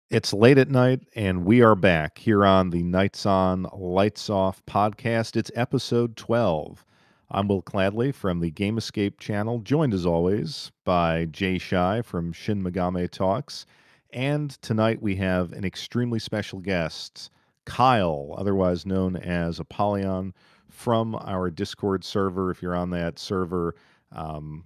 It's late at night, and we are back here on the Nights On, Lights Off podcast. It's episode 12. I'm Will Cladley from the Game Escape channel, joined as always by JayShy from Shin Megami Talks. And tonight we have an extremely special guest, Kyle, otherwise known as Apollyon, from our Discord server. If you're on that server, um,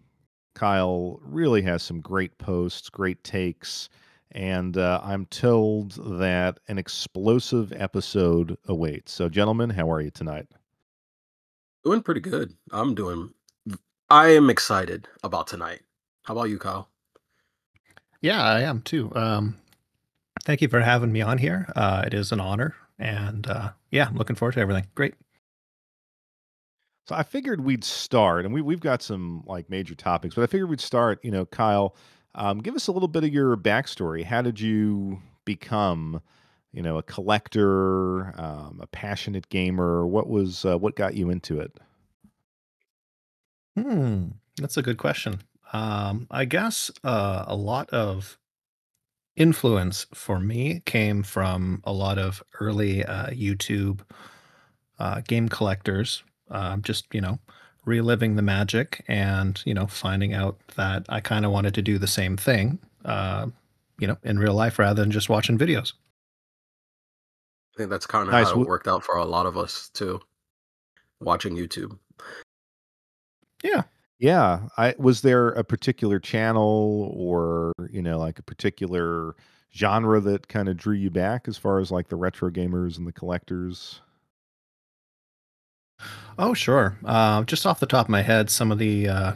Kyle really has some great posts, great takes, and I'm told that an explosive episode awaits. So, gentlemen, how are you tonight? Doing pretty good. I am excited about tonight. How about you, Kyle? Yeah, I am too. Thank you for having me on here. It is an honor, and yeah, I'm looking forward to everything. Great. So, I figured we'd start, and we've got some like major topics, but I figured we'd start. Kyle, give us a little bit of your backstory. How did you become, a collector, a passionate gamer? What got you into it? Hmm, that's a good question. I guess a lot of influence for me came from a lot of early YouTube game collectors. Just reliving the magic, and finding out that I kind of wanted to do the same thing. In real life rather than just watching videos. I think that's kind of Nice. how it worked out for a lot of us too, watching YouTube. Yeah. Yeah, I was there a particular channel or, like a particular genre that kind of drew you back as far as like the retro gamers and the collectors? Oh, sure. Just off the top of my head, some of the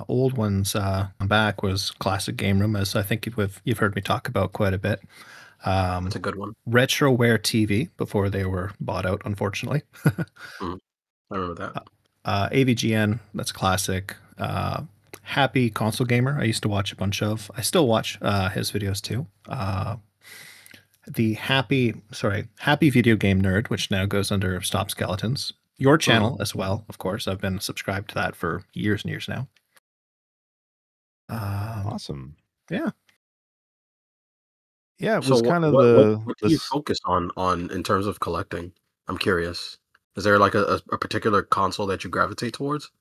old ones back was Classic Game Room, as I think you've heard me talk about quite a bit. That's Um, a good one. Retroware TV before they were bought out, unfortunately. Mhm. I remember that. AVGN, that's classic. Happy Console Gamer, I used to watch a bunch of. I still watch his videos too. The Happy Video Game Nerd, which now goes under Stop Skeletons. Your Mhm. channel as well, of course. I've been subscribed to that for years and years now. Um, Awesome. yeah. Yeah, it So was what kind of what what the what do you this focus on in terms of collecting? I'm curious. Is there like a particular console that you gravitate towards?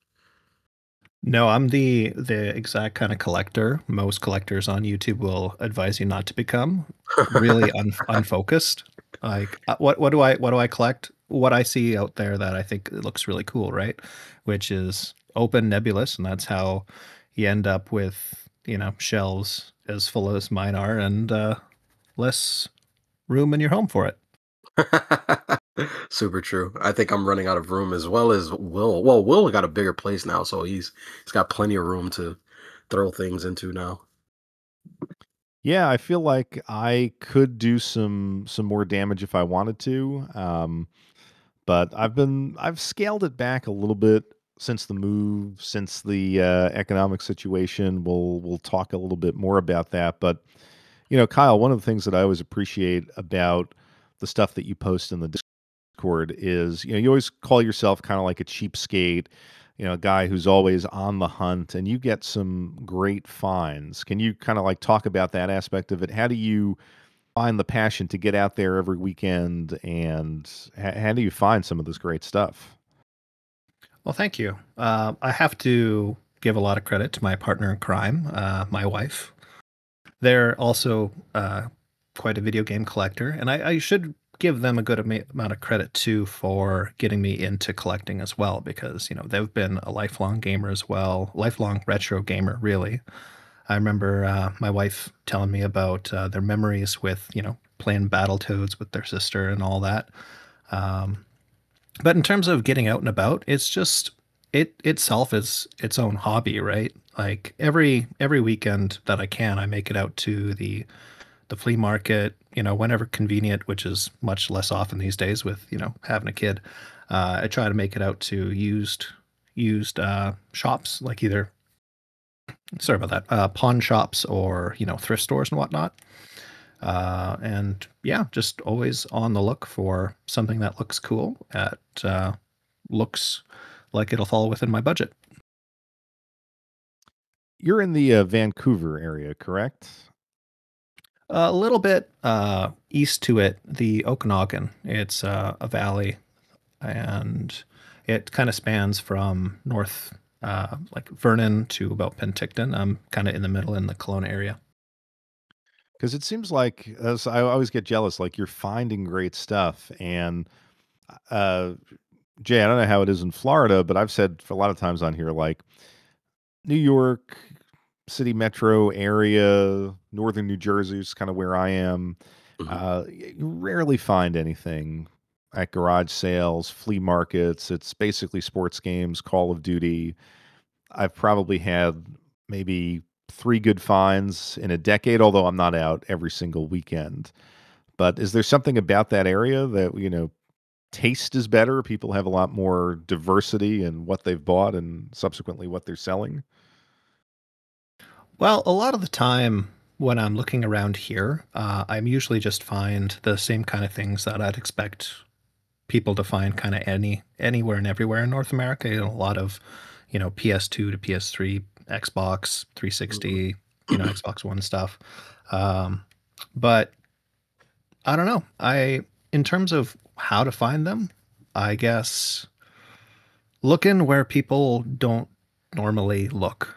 No, I'm the exact kind of collector most collectors on YouTube will advise you not to become. Really unfocused. Like, what do I collect? What I see out there that I think it looks really cool, right? Which is open, nebulous, and that's how you end up with, shelves as full as mine are, and less room in your home for it. Super true. I think I'm running out of room as well as Will. Well, Will got a bigger place now, so he's got plenty of room to throw things into now. Yeah, I feel like I could do some more damage if I wanted to. But I've scaled it back a little bit since the move, since the economic situation. We'll talk a little bit more about that. But Kyle, one of the things that I always appreciate about the stuff that you post in the Discord is you always call yourself kind of like a cheapskate, a guy who's always on the hunt, and you get some great finds. Can you kind of like talk about that aspect of it? How do you find the passion to get out there every weekend, and how do you find some of this great stuff? Well, thank you. I have to give a lot of credit to my partner in crime, my wife. They're also quite a video game collector, and I should give them a good amount of credit too for getting me into collecting as well, because they've been a lifelong gamer as well, lifelong retro gamer, really. I remember my wife telling me about their memories with playing Battletoads with their sister and all that. Um, but in terms of getting out and about, it's just it itself is its own hobby, right? Like every weekend that I can, I make it out to the flea market, whenever convenient, which is much less often these days with, having a kid. I try to make it out to used shops, like either sorry about that, pawn shops or thrift stores and whatnot. And yeah, just always on the look for something that looks cool, at looks like it'll fall within my budget. You're in the Vancouver area, correct? A little bit east to it, the Okanagan. It's a valley, and it kind of spans from north, like Vernon, to about Penticton. I'm kind of in the middle in the Kelowna area. Because it seems like, as I always get jealous, like you're finding great stuff. And uh, Jay, I don't know how it is in Florida, but I've said for a lot of times on here, like New York City metro area, northern New Jersey is kind of where I am. Mhm. You rarely find anything at garage sales, flea markets. It's basically sports games, Call of Duty. I've probably had maybe 3 good finds in a decade, although I'm not out every single weekend. But is there something about that area that, taste is better? People have a lot more diversity in what they've bought and subsequently what they're selling? Well, a lot of the time when I'm looking around here, I'm usually just find the same kind of things that I'd expect people to find kind of anywhere and everywhere in North America. You know, a lot of, PS2 to PS3, Xbox Mhm. 360, Xbox One stuff. Um, but I don't know. In terms of how to find them, I guess looking where people don't normally look.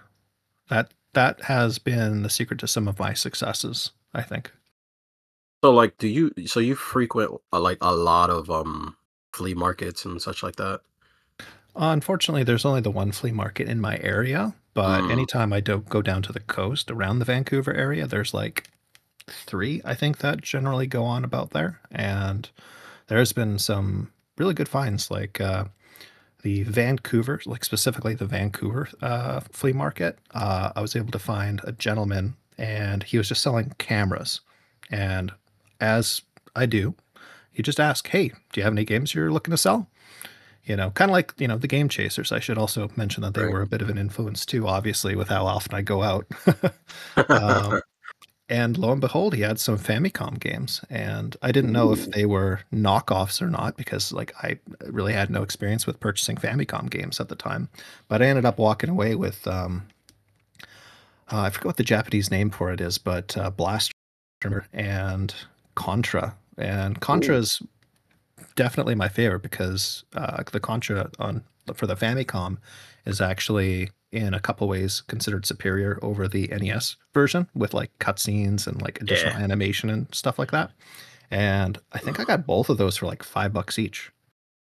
That has been the secret to some of my successes, I think. So like, you frequent like a lot of flea markets and such like that? Unfortunately, there's only the one flea market in my area, but Mm, anytime I do go down to the coast around the Vancouver area, there's like 3, I think, that generally go on about there, and there's been some really good finds, like, the Vancouver, like, specifically the Vancouver, flea market. I was able to find a gentleman, and he was just selling cameras, and as I do, you just ask, "Hey, do you have any games you're looking to sell?" Kind of like, the Game Chasers. I should also mention that they right. were a bit of an influence too, obviously, with how often I go out. Um, and lo and behold, he had some Famicom games, and I didn't know if Ooh. they were knockoffs or not because, like, I really had no experience with purchasing Famicom games at the time. But I ended up walking away with, I forget what the Japanese name for it is, but Blaster and Contra. And Ooh. Contra is definitely my favorite because the Contra on for the Famicom is actually in a couple ways considered superior over the NES version with like cutscenes and like additional Yeah. animation and stuff like that. And I think I got both of those for like $5 each.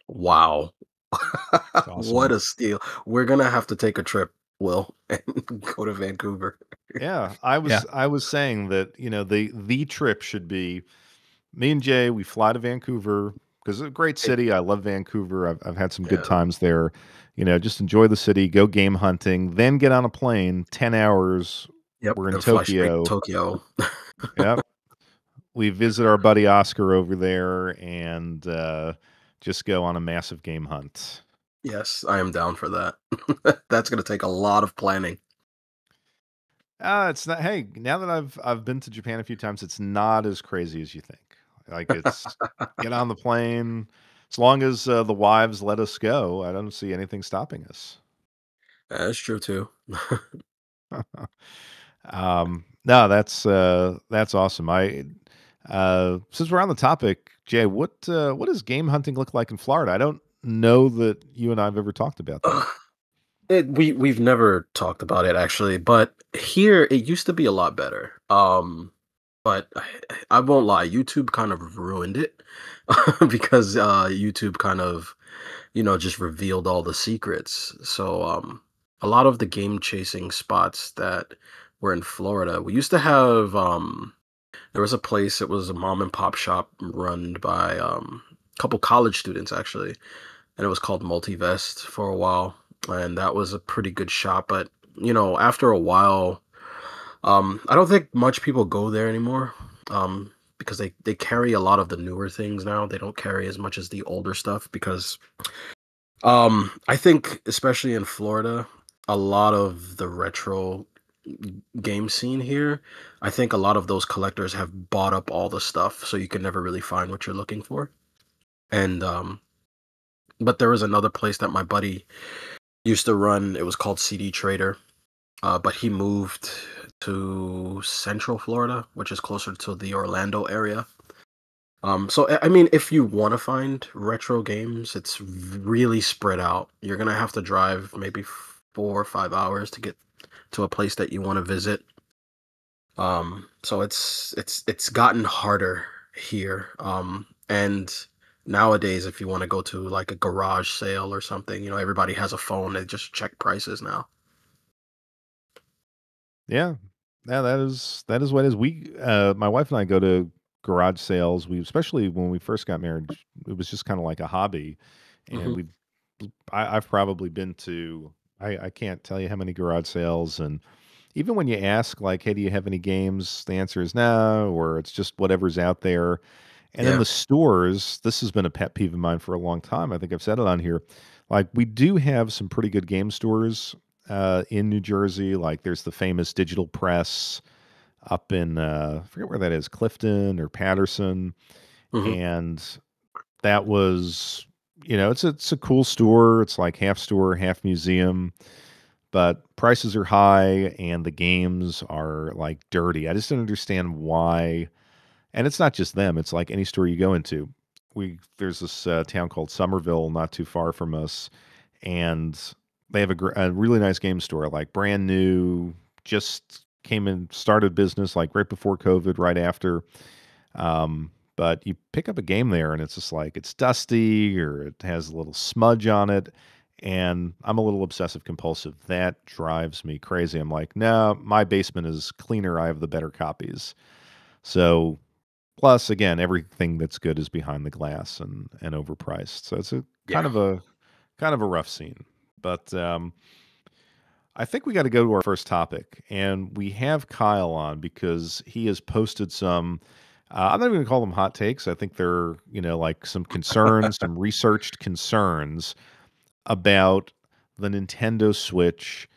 Wow. It's What awesome. a steal. We're gonna have to take a trip, Will, and go to Vancouver. Yeah, I Yeah, was I was saying that, the trip should be me and Jay, we fly to Vancouver because it's a great Hey, city. I love Vancouver. I've had some good yeah. times there. Just enjoy the city, go game hunting, then get on a plane, 10 hours. Yep, We're in and fly straight to Tokyo. Tokyo. Yep. We visit our buddy Oscar over there and just go on a massive game hunt. Yes, I am down for that. That's gonna take a lot of planning. It's not. Hey, now that I've been to Japan a few times, it's not as crazy as you think. Like it's get on the plane. As long as the wives let us go, I don't see anything stopping us. That's true too. No, that's awesome. Since we're on the topic, Jay, what does game hunting look like in Florida? I don't know that you and I have ever talked about that. Ugh, we've never talked about it actually, but here it used to be a lot better. But I won't lie, YouTube kind of ruined it because YouTube kind of, just revealed all the secrets. So a lot of the game chasing spots that were in Florida, we used to have there was a place, it was a mom and pop shop run by a couple college students actually, and it was called Multivest for a while, and that was a pretty good shop. But after a while, I don't think much people go there anymore, because they carry a lot of the newer things now. They don't carry as much as the older stuff because I think especially in Florida, a lot of the retro game scene here, I think a lot of those collectors have bought up all the stuff, so you can never really find what you're looking for. And but there was another place that my buddy used to run. It was called CD Trader, but he moved. to Central Florida, which is closer to the Orlando area. So I mean, if you want to find retro games, it's really spread out. You're gonna have to drive maybe 4 or 5 hours to get to a place that you want to visit. So it's gotten harder here. And nowadays, if you want to go to like a garage sale or something, everybody has a phone. They just check prices now. Yeah. Yeah, that is what it is. My wife and I go to garage sales. We especially when we first got married, it was just kind of like a hobby, and Hmm. I've probably been to I can't tell you how many garage sales, and even when you ask like, "Hey, do you have any games?" The answer is no, or it's just whatever's out there. And then Yeah. the stores, this has been a pet peeve of mine for a long time. I think I've said it on here. Like we do have some pretty good game stores in New Jersey. Like there's the famous Digital Press up in I forget where that is, Clifton or Patterson, Hmm. and that was it's a cool store. It's like half store, half museum, but prices are high and the games are like dirty. I just don't understand why, and it's not just them, it's like any store you go into. There's this town called Somerville not too far from us, and they have a really nice game store, like brand new, just came in, started business like right before COVID, right after. But you pick up a game there and it's just like it's dusty or it has a little smudge on it. And I'm a little obsessive compulsive. That drives me crazy. I'm like, no, my basement is cleaner. I have the better copies. So plus, again, everything that's good is behind the glass and overpriced. So it's a Yeah. kind of a rough scene. But I think we got to go to our first topic, and we have Kyle on because he has posted some. I'm not even going to call them hot takes. I think they're like some concerns, some researched concerns about the Nintendo Switch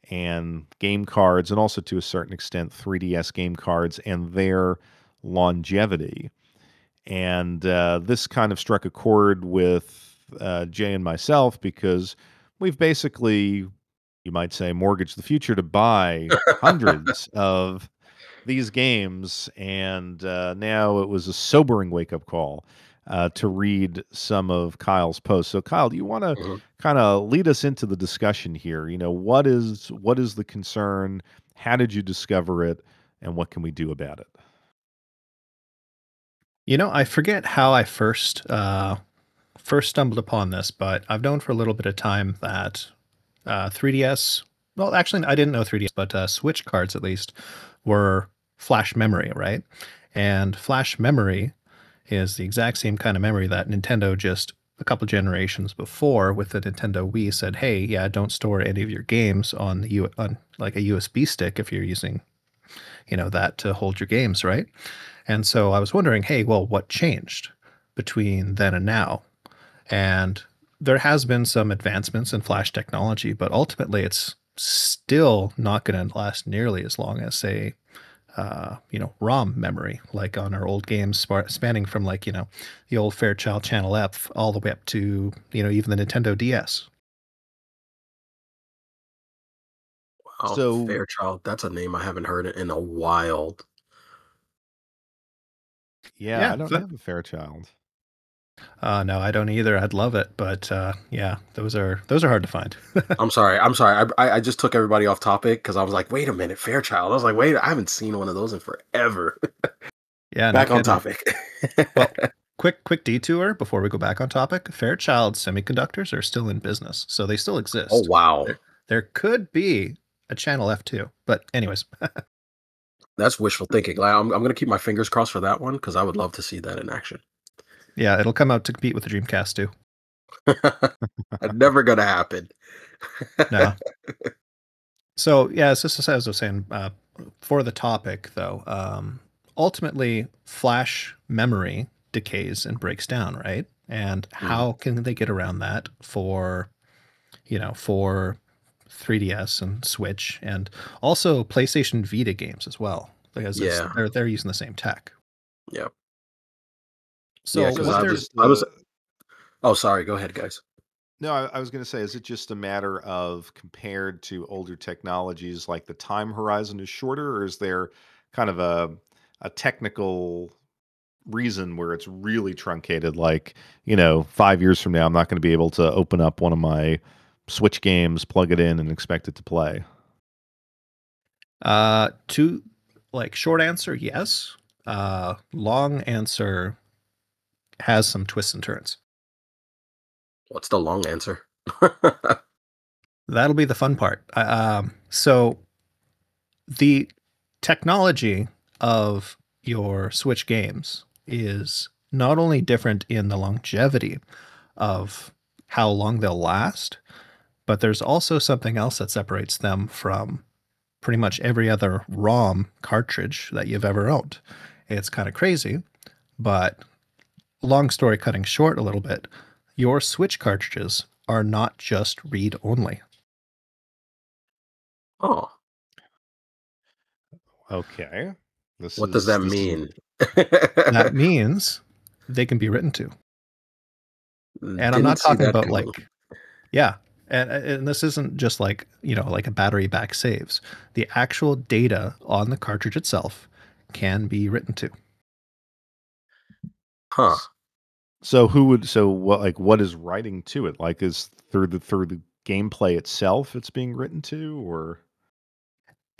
and game cards, and also to a certain extent 3DS game cards and their longevity. And this kind of struck a chord with Jay and myself because we've basically, you might say, mortgaged the future to buy hundreds of these games. And now it was a sobering wake up call to read some of Kyle's posts. So, Kyle, do you want to Hmm. kind of lead us into the discussion here? What is the concern? How did you discover it? And what can we do about it? I forget how I first stumbled upon this, but I've known for a little bit of time that 3DS. Well, actually, I didn't know 3DS, but Switch cards at least were flash memory, right? And flash memory is the exact same kind of memory that Nintendo just a couple generations before with the Nintendo Wii said, "Hey, yeah, don't store any of your games on on like a USB stick if you're using, that to hold your games, right?" And so I was wondering, hey, well, what changed between then and now? And there has been some advancements in flash technology, but ultimately it's still not going to last nearly as long as, say, ROM memory, like on our old games, spanning from like, the old Fairchild Channel F all the way up to, even the Nintendo DS. Wow, So, Fairchild. That's a name I haven't heard in a while. yeah, Yeah. I don't have a Fairchild. No, I don't either. I'd love it, but yeah, those are hard to find. I'm sorry. I'm sorry. I just took everybody off topic because I was like, wait a minute, Fairchild. I was like, wait, I haven't seen one of those in forever. Yeah, no Back on kidding. topic. Well, quick detour before we go back on topic. Fairchild Semiconductors are still in business, so they still Oh exist. wow, There could be a Channel F2, but anyways, that's wishful thinking. Like, I'm gonna keep my fingers crossed for that one because I would love to see that in action. yeah, it'll come out to compete with the Dreamcast too. Never gonna happen. No. So yeah, it's just as I was saying, for the topic though, ultimately flash memory decays and breaks down, right? And Mhm. how can they get around that for 3DS and Switch and also PlayStation Vita games as well, because Yeah, they're using the same tech. yeah, yeah. So So Because what let me they're just I was. Oh, sorry. Go ahead, guys. No, I was going to say, is it just a matter of compared to older technologies, like the time horizon is shorter, or is there kind of a technical reason where it's really truncated? Like, 5 years from now, I'm not going to be able to open up one of my Switch games, plug it in, and expect it to play. To like short answer, yes. Long answer has some twists and turns. What's the long answer? That'll be the fun part. So the technology of your Switch games is not only different in the longevity of how long they'll last, but there's also something else that separates them from pretty much every other ROM cartridge that you've ever owned. It's kind of crazy, but long story cutting short a little bit, your Switch cartridges are not just read only. Oh, Okay. This what does is that this is mean? That means they can be written to. And I'm Didn't not see talking that about coming. like, yeah. And this isn't just like, like a battery back saves. The actual data on the cartridge itself can be written to. Huh. so who would so what like what is writing to it? Like, is through the gameplay itself it's being written to, or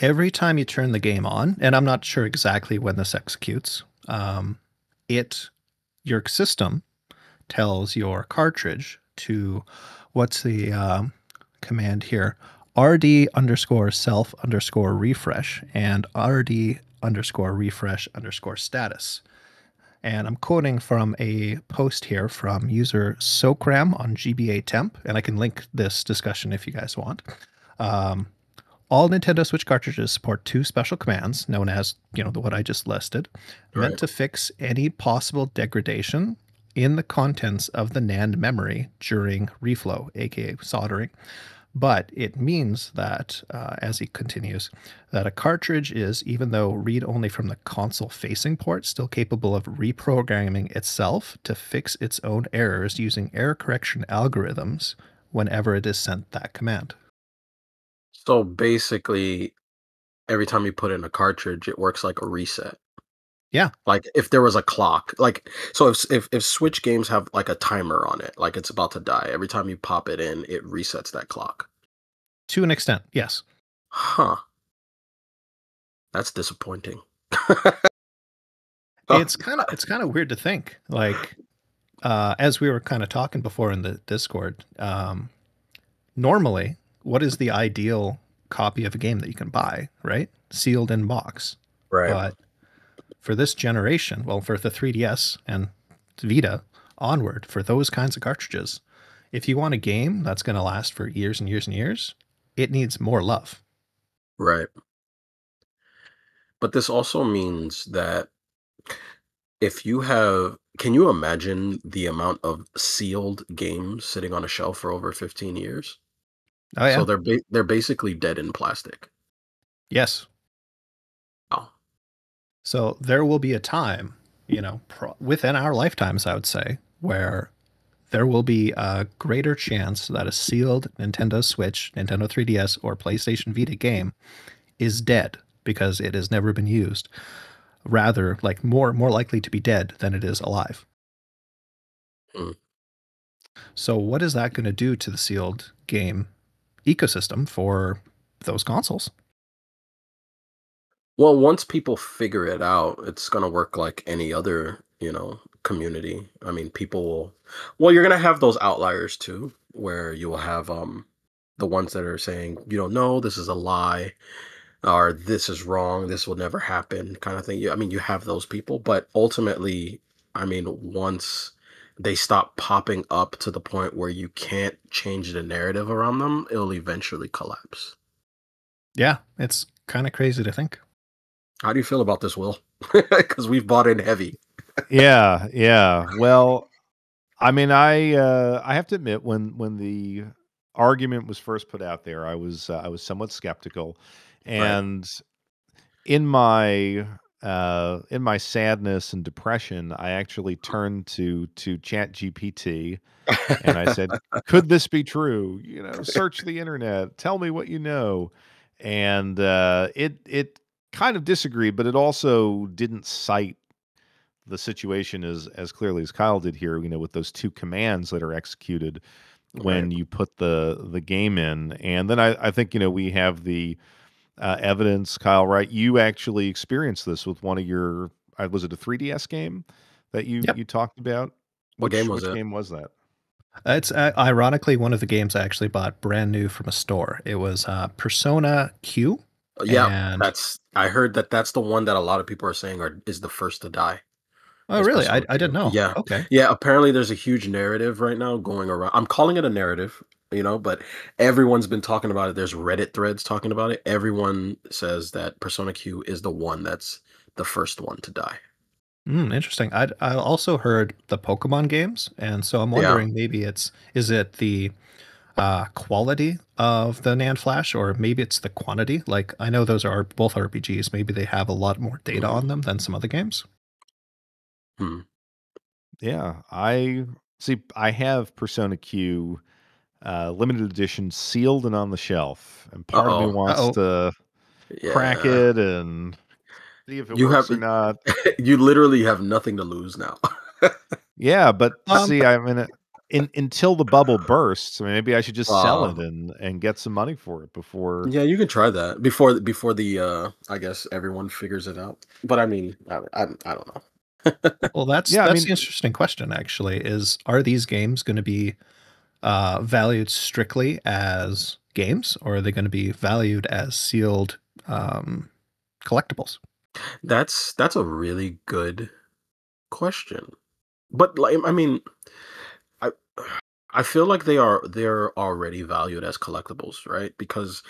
Every time you turn the game on, and I'm not sure exactly when this executes, it your system tells your cartridge to what's the command here? RD underscore self underscore refresh and RD underscore refresh underscore status. And I'm quoting from a post here from user Sokram on GBA Temp, and I can link this discussion if you guys want. Um, all Nintendo Switch cartridges support two special commands, known as, what I just listed, meant Right. to fix any possible degradation in the contents of the NAND memory during reflow, aka soldering. But it means that, as he continues, that a cartridge is, even though read only from the console facing port, still capable of reprogramming itself to fix its own errors using error correction algorithms whenever it is sent that command. So basically, every time you put in a cartridge, it works like a reset. Yeah, Like if there was a clock, like so if Switch games have like a timer on it, like it's about to die, every time you pop it in, it resets that clock. to an extent, yes. Huh. That's disappointing. Oh, It's kind of weird to think. Like, as we were kind of talking before in the Discord, normally, what is the ideal copy of a game that you can buy, right? Sealed in box. right. But for this generation, well, for the 3DS and Vita onward, for those kinds of cartridges, if you want a game that's going to last for years and years and years, it needs more love. Right. But this also means that if you have, can you imagine the amount of sealed games sitting on a shelf for over 15 years? Oh So yeah, they're basically dead in plastic. yes. Oh, So there will be a time, within our lifetimes, I would say, where there will be a greater chance that a sealed Nintendo Switch, Nintendo 3DS, or PlayStation Vita game is dead because it has never been used. Rather, like more likely to be dead than it is alive. hmm. So, what is that going to do to the sealed game ecosystem for those consoles? Well, once people figure it out, it's gonna work like any other, community. I mean, people will, well, you're gonna have those outliers too, where you will have the ones that are saying, no, this is a lie, or this is wrong, this will never happen, kind of thing. I mean, you have those people, but ultimately, I mean, once they stop popping up to the point where you can't change the narrative around them, it'll eventually collapse. Yeah, it's kind of crazy to think. How do you feel about this, Will? Because we've bought in heavy. yeah, yeah. Well, I mean, I have to admit, when the argument was first put out there, I was somewhat skeptical, Right. and in my in my sadness and depression, I actually turned to Chat GPT and I said, "Could this be true? You know, search the internet, tell me what you know." And it kind of disagreed, but it also didn't cite the situation as clearly as Kyle did here. You know, with those two commands that are executed Right. when you put the game in, and then I think we have the evidence, Kyle. Right, you actually experienced this with one of your was it a 3DS game that you Yep. you talked about? What game was Which it? game was that? It's ironically one of the games I actually bought brand new from a store. It was Persona Q, Yeah, and that's I heard that that's the one that a lot of people are saying is the first to die. oh, Is really? Persona I didn't 2. know. Yeah. Okay. Yeah, apparently there's a huge narrative right now going around. I'm calling it a narrative, but everyone's been talking about it. There's Reddit threads talking about it. Everyone says that Persona Q is the one that's the first one to die. Interesting. I also heard the Pokemon games, and so I'm Yeah. wondering maybe is it the quality of the NAND flash, or maybe it's the quantity. Like I know those are both RPGs. Maybe they have a lot more data Mhm. on them than some other games. Hmm. Yeah, I see. I have Persona Q limited edition sealed and on the shelf, and part of me Uh-oh. Uh wants oh. to crack Yeah. it and see if it You have works or not. you literally have nothing to lose now. Yeah, but Um. see, I mean, until the bubble bursts, I mean, maybe I should just sell Uh, it and get some money for it before. yeah, you can try that before the I guess everyone figures it out. But I mean, I don't know. Well, that's Yeah, I that's mean, the interesting question. Actually, is are these games going to be valued strictly as games, or are they going to be valued as sealed um, collectibles? That's a really good question. But like I mean, I I feel like they're already valued as collectibles, right? Because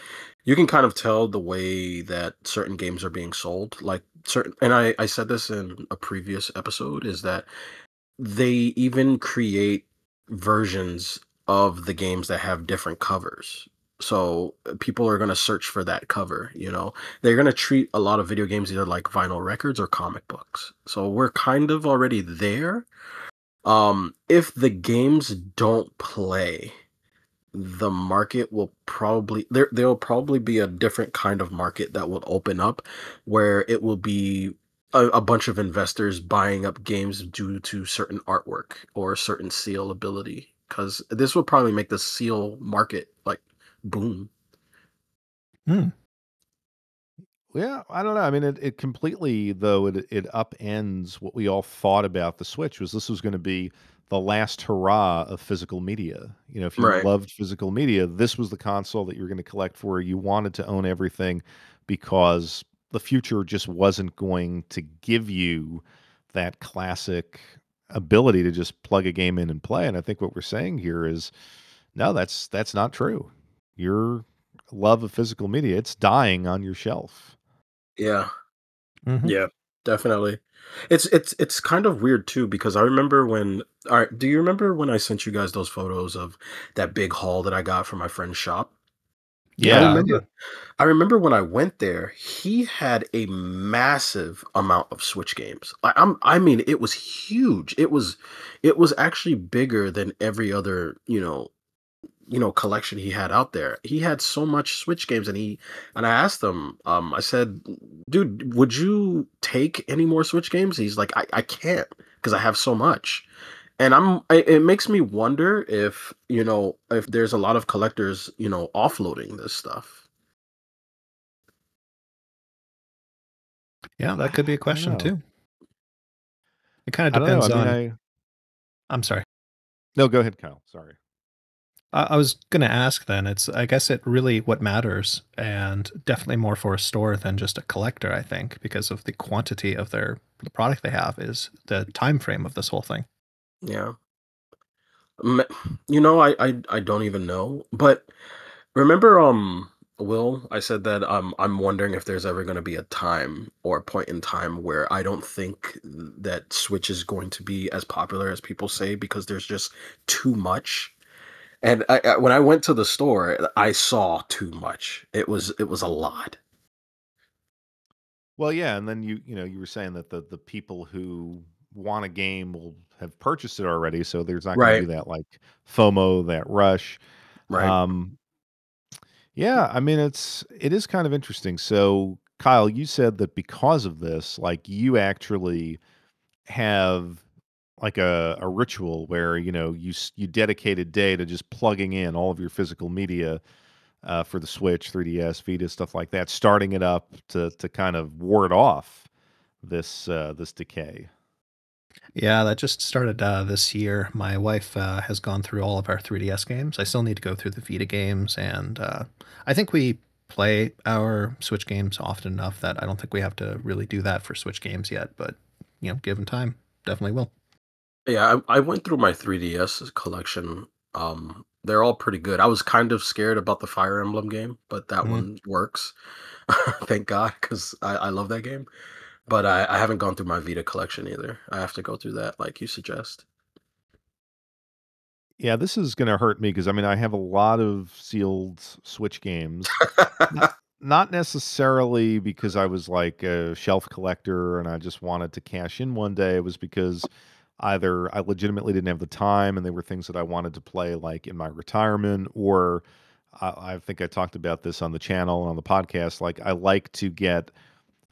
you can kind of tell the way that certain games are being sold. Like certain and I said this in a previous episode is that they even create versions of the games that have different covers. So people are going to search for that cover. They're going to treat a lot of video games either like vinyl records or comic books. So we're kind of already there. If the games don't play, the market will probably there'll probably be a different kind of market that will open up where it will be a bunch of investors buying up games due to certain artwork or certain seal ability because this will probably make the seal market like boom. Hmm. yeah, I don't know. I mean, it completely though it upends what we all thought about the Switch. Was this was going to be the last hurrah of physical media? You know, if you Right. loved physical media, this was the console that you were going to collect for. You wanted to own everything because the future just wasn't going to give you that classic ability to just plug a game in and play. And I think what we're saying here is no, that's not true. Your love of physical media, it's dying on your shelf. Yeah. Hmm. Yeah, definitely. It's kind of weird too because I remember when all right, do you remember when I sent you guys those photos of that big haul that I got from my friend's shop? I Yeah, Yeah. I do. remember I remember when I went there, he had a massive amount of Switch games. I mean, it was huge. It was actually bigger than every other, collection he had out there. He had so much Switch games and I asked him, I said, dude, would you take any more Switch games? He's like, I can't because I have so much. And it makes me wonder if there's a lot of collectors, offloading this stuff. Yeah, that could be a I don't question know. too. It kind of I don't know. I depends mean, on. I I'm sorry. no, go ahead, Kyle. Sorry. I was going to ask then. I guess it really what matters, and definitely more for a store than just a collector. I think because of the quantity of the product they have is the time frame of this whole thing. Yeah. Me- I don't even know. But remember, Will, I said that I'm wondering if there's ever going to be a time or a point in time where I don't think that Switch is going to be as popular as people say because there's just too much. And when I went to the store, I saw too much. It was a lot. Well, yeah, and then you were saying that the people who want a game will have purchased it already, so there's not going to Right, be that like FOMO, that rush. right. Um, yeah, I mean it is kind of interesting. So, Kyle, you said that because of this, like you actually have like a ritual where you dedicate a day to just plugging in all of your physical media for the Switch, 3DS, Vita, stuff like that, starting it up to kind of ward off this decay. Yeah, that just started this year. My wife has gone through all of our 3DS games. I still need to go through the Vita games, and I think we play our Switch games often enough that I don't think we have to really do that for Switch games yet. But given time, definitely will. Yeah, I went through my 3DS collection. They're all pretty good. I was kind of scared about the Fire Emblem game, but that Mhm. one works. Thank God, because I love that game. But I haven't gone through my Vita collection either. I have to go through that, like you suggest. Yeah, this is gonna hurt me because I mean I have a lot of sealed Switch games. Not not necessarily because I was like a shelf collector and I just wanted to cash in one day. It was because either I legitimately didn't have the time and they were things that I wanted to play like in my retirement, or I think I talked about this on the channel and on the podcast. Like I like to get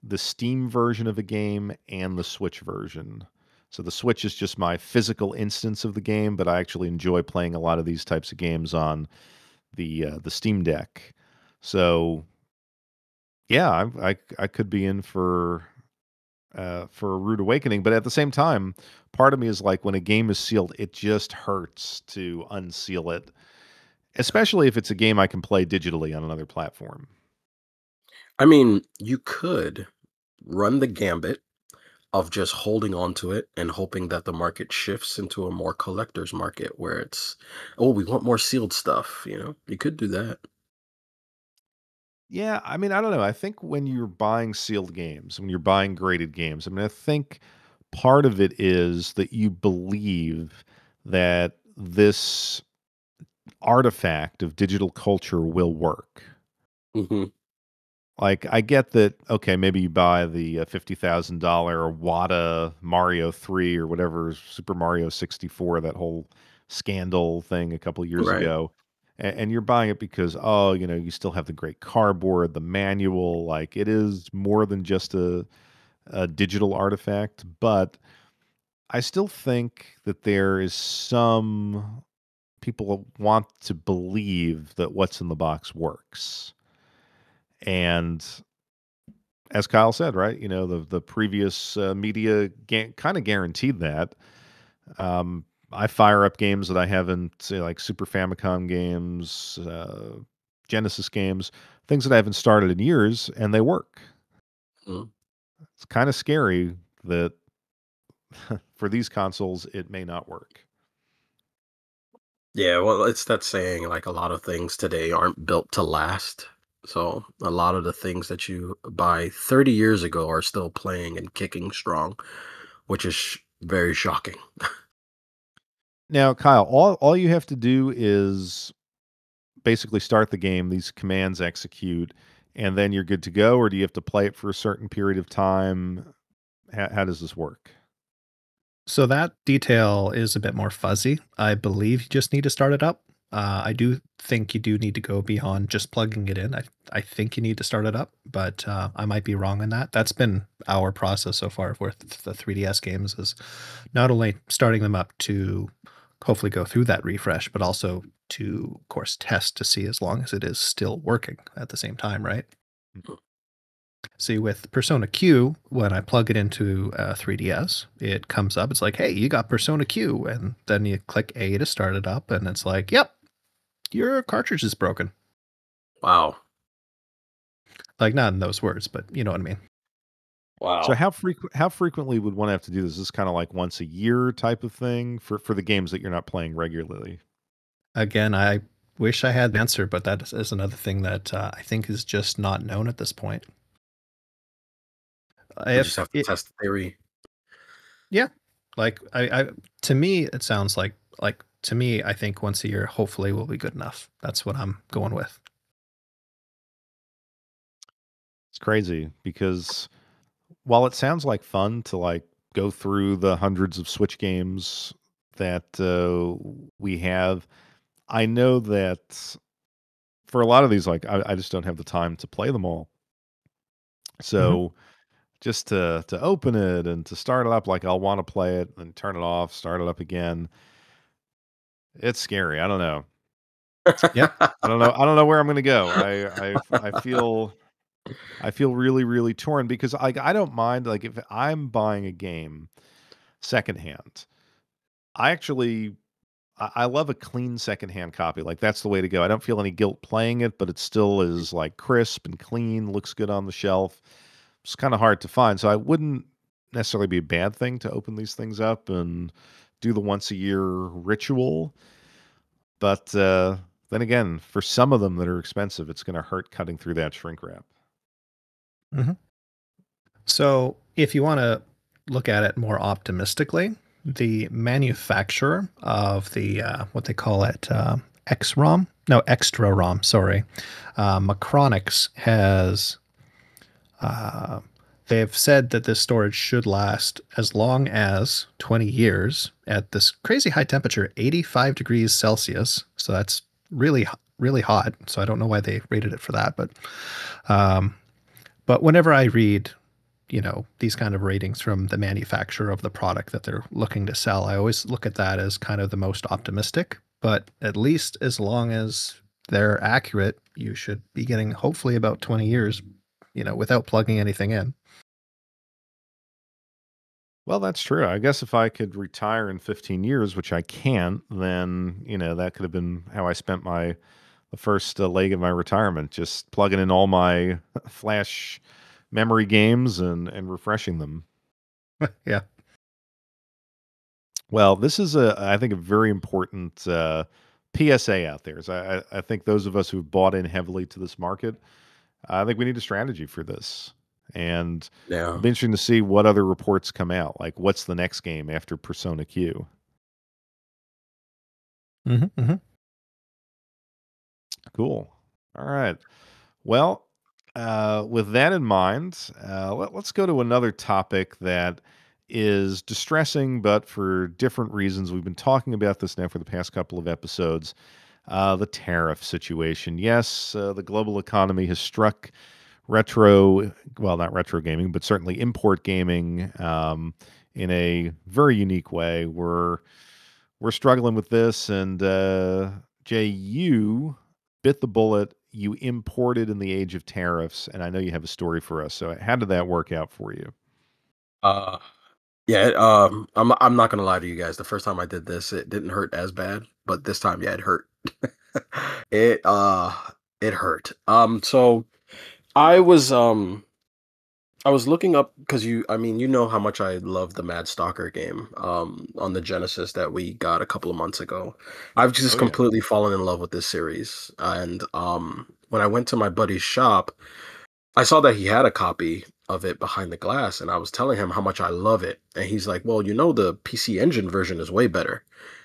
the Steam version of a game and the Switch version. So the Switch is just my physical instance of the game, but I actually enjoy playing a lot of these types of games on the Steam Deck. So yeah, I could be in for a rude awakening, but at the same time, part of me is like when a game is sealed, it just hurts to unseal it, especially if it's a game I can play digitally on another platform. I mean, you could run the gambit of just holding on to it and hoping that the market shifts into a more collector's market where it's, oh, we want more sealed stuff. You could do that. Yeah, I mean, I don't know. I think when you're buying sealed games, when you're buying graded games, I mean, I think part of it is that you believe that this artifact of digital culture will work. Hmm. Like, I get that, okay, maybe you buy the $50,000 Wata Mario 3 or whatever, Super Mario 64, that whole scandal thing a couple years Right. ago. And you're buying it because, oh, you still have the great cardboard, the manual. Like, it is more than just a digital artifact. But I still think that there is some people want to believe that what's in the box works. And as Kyle said, right? The previous media kind of guaranteed that. Um, I fire up games that I haven't, say, like Super Famicom games, Genesis games, things that I haven't started in years, and they work. Mm. It's kind of scary that for these consoles, it may not work. Yeah, well, it's that saying, like a lot of things today aren't built to last. So a lot of the things that you buy 30 years ago are still playing and kicking strong, which is very shocking. Now, Kyle, all you have to do is basically start the game, these commands execute, and then you're good to go, or do you have to play it for a certain period of time? How does this work? So that detail is a bit more fuzzy. I believe you just need to start it up. I do think you do need to go beyond just plugging it in. I think you need to start it up, but I might be wrong on that. That's been our process so far with the 3DS games is not only starting them up to hopefully go through that refresh, but also to, of course, test to see as long as it is still working at the same time, right? See, with Persona Q, when I plug it into 3DS, it comes up. It's like, hey, you got Persona Q. And then you click A to start it up. And it's like, yep, your cartridge is broken. Wow. Like, not in those words, but you know what I mean. So Wow. how frequently would one have to do this? Is this kind of like once a year type of thing for the games that you're not playing regularly? Again, I wish I had the answer, but that is another thing that I think is just not known at this point. We just If have to it, test the theory. yeah, like to me, it sounds like to me, I think once a year, hopefully, will be good enough. That's what I'm going with. It's crazy because while it sounds like fun to like go through the hundreds of Switch games that we have, I know that for a lot of these, like I just don't have the time to play them all. Hmm. So just to open it and to start it up, like I'll want to play it and turn it off, start it up again. It's scary. I don't know. Yeah. I don't know. I don't know where I'm going to go. I feel really really torn because I don't mind like if I'm buying a game secondhand. I actually I love a clean secondhand copy. Like that's the way to go. I don't feel any guilt playing it, but it still is like crisp and clean, looks good on the shelf. It's kind of hard to find. So I wouldn't necessarily be a bad thing to open these things up and do the once a year ritual. But then again, for some of them that are expensive, it's going to hurt cutting through that shrink wrap. Hmm. So, if you want to look at it more optimistically, the manufacturer of the what they call it, XROM, no, extra ROM, sorry, Macronix has uh, they've said that this storage should last as long as 20 years at this crazy high temperature, 85 degrees Celsius. So that's really really hot. So I don't know why they rated it for that, um, but whenever I read, these kind of ratings from the manufacturer of the product that they're looking to sell, I always look at that as kind of the most optimistic. But at least as long as they're accurate, you should be getting hopefully about 20 years, without plugging anything in. Well, that's true. I guess if I could retire in 15 years, which I can't, then, that could have been how I spent the first leg of my retirement, just plugging in all my flash memory games and refreshing them. Yeah. Well, this is I think a very important PSA out there. So I think those of us who've bought in heavily to this market, I think we need a strategy for this. And it'll Yeah. be interesting to see what other reports come out. Like, what's the next game after Persona Q? Hmm. Hmm. Cool. All right. Well, with that in mind, let's go to another topic that is distressing, but for different reasons. We've been talking about this now for the past couple of episodes. The tariff situation. Yes, the global economy has struck well, not retro gaming, but certainly import gaming in a very unique way. We're struggling with this, and Jay, you bit the bullet. You imported in the age of tariffs, and I know you have a story for us. So, how did that work out for you? Uh, yeah. I'm not gonna lie to you guys. The first time I did this, it didn't hurt as bad, but this time, yeah, it hurt. it uh, it hurt. So I was um I was looking up because I mean, you know how much I love the Mad Stalker game on the Genesis that we got a couple of months ago. I've just Oh yeah. completely fallen in love with this series, and when I went to my buddy's shop, I saw that he had a copy of it behind the glass, and I was telling him how much I love it, and he's like, "Well, the PC Engine version is way better."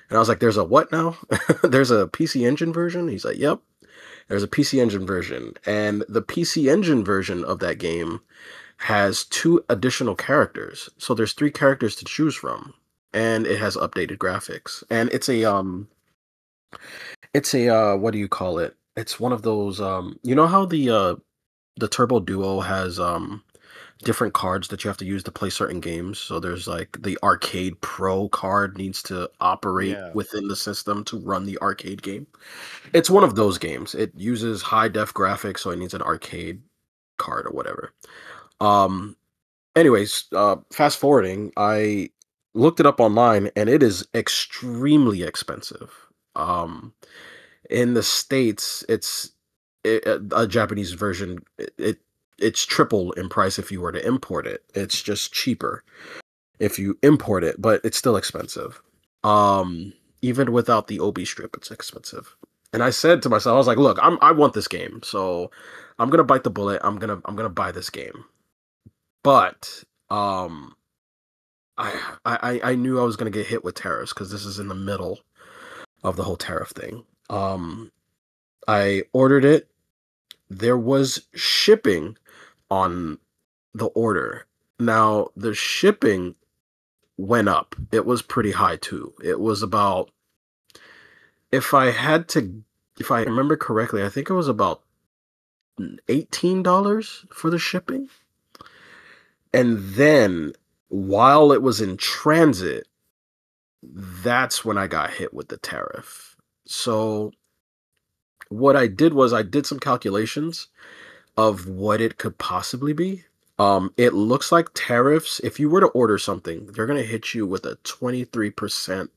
And I was like, "There's a what now? There's a PC Engine version?" He's like, "Yep, there's a PC Engine version." And the PC Engine version of that game has two additional characters. So there's three characters to choose from. And it has updated graphics. And it's a what do you call it? It's one of those you know how the Turbo Duo has different cards that you have to use to play certain games. So there's like the Arcade Pro card needs to operate Yeah. within the system to run the arcade game. It's one of those games. It uses high def graphics, so it needs an arcade card or whatever. Um Anyways, fast forwarding, I looked it up online and it is extremely expensive. Um, in the States, a Japanese version. It's triple in price if you were to import it. It's just cheaper if you import it, but it's still expensive. Even without the OB strip, it's expensive. And I said to myself, I was like, "Look, I want this game, so I'm gonna bite the bullet. I'm gonna buy this game." But um I knew I was gonna get hit with tariffs because this is in the middle of the whole tariff thing. I ordered it. There was shipping on the order. Now the shipping went up. It was pretty high too. It was about, if I had to, if I remember correctly, I think it was about $18 for the shipping. And then while it was in transit, that's when I got hit with the tariff. So what I did was I did some calculations of what it could possibly be. It looks like tariffs, if you were to order something, they're going to hit you with a 23%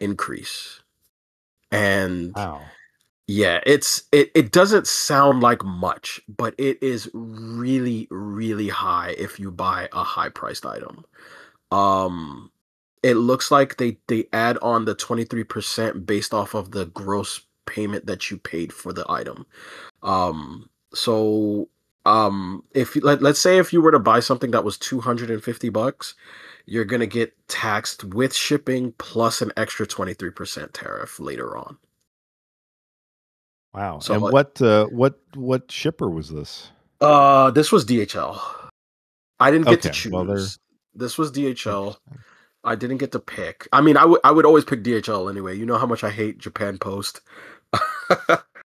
increase. And Wow. yeah, it doesn't sound like much, but it is really, really high if you buy a high priced item. Um, it looks like they add on the 23% based off of the gross payment that you paid for the item. So if let's say if you were to buy something that was $250, you're gonna get taxed with shipping plus an extra 23% tariff later on. Wow. So And what shipper was this? this was DHL. I didn't get to Okay. Well, they're choose. This was DHL. interesting. I didn't get to pick. I mean, I would always pick DHL anyway. You know how much I hate Japan Post.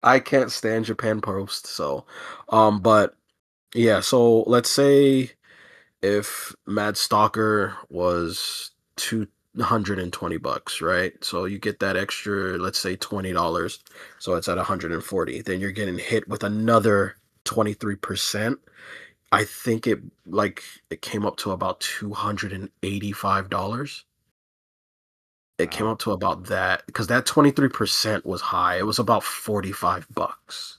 I can't stand Japan Post. So, but yeah. So let's say if Mad Stalker was $220, right? So you get that extra, let's say $20. So it's at 140. Then you're getting hit with another 23%. I think it came up to about $285. It came Wow. up to about that because that 23% was high. It was about $45.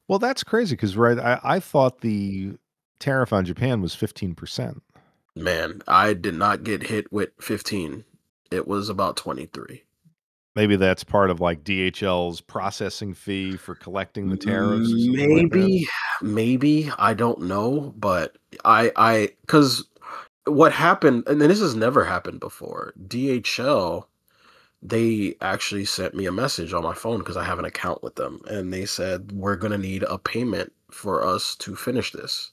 Well, that's crazy because right, I thought the tariff on Japan was 15%. Man, I did not get hit with 15. It was about 23. Maybe that's part of like DHL's processing fee for collecting the tariffs or something like that. Maybe, maybe I don't know, but because what happened, and this has never happened before. DHL, they actually sent me a message on my phone because I have an account with them, and they said we're gonna need a payment for us to finish this,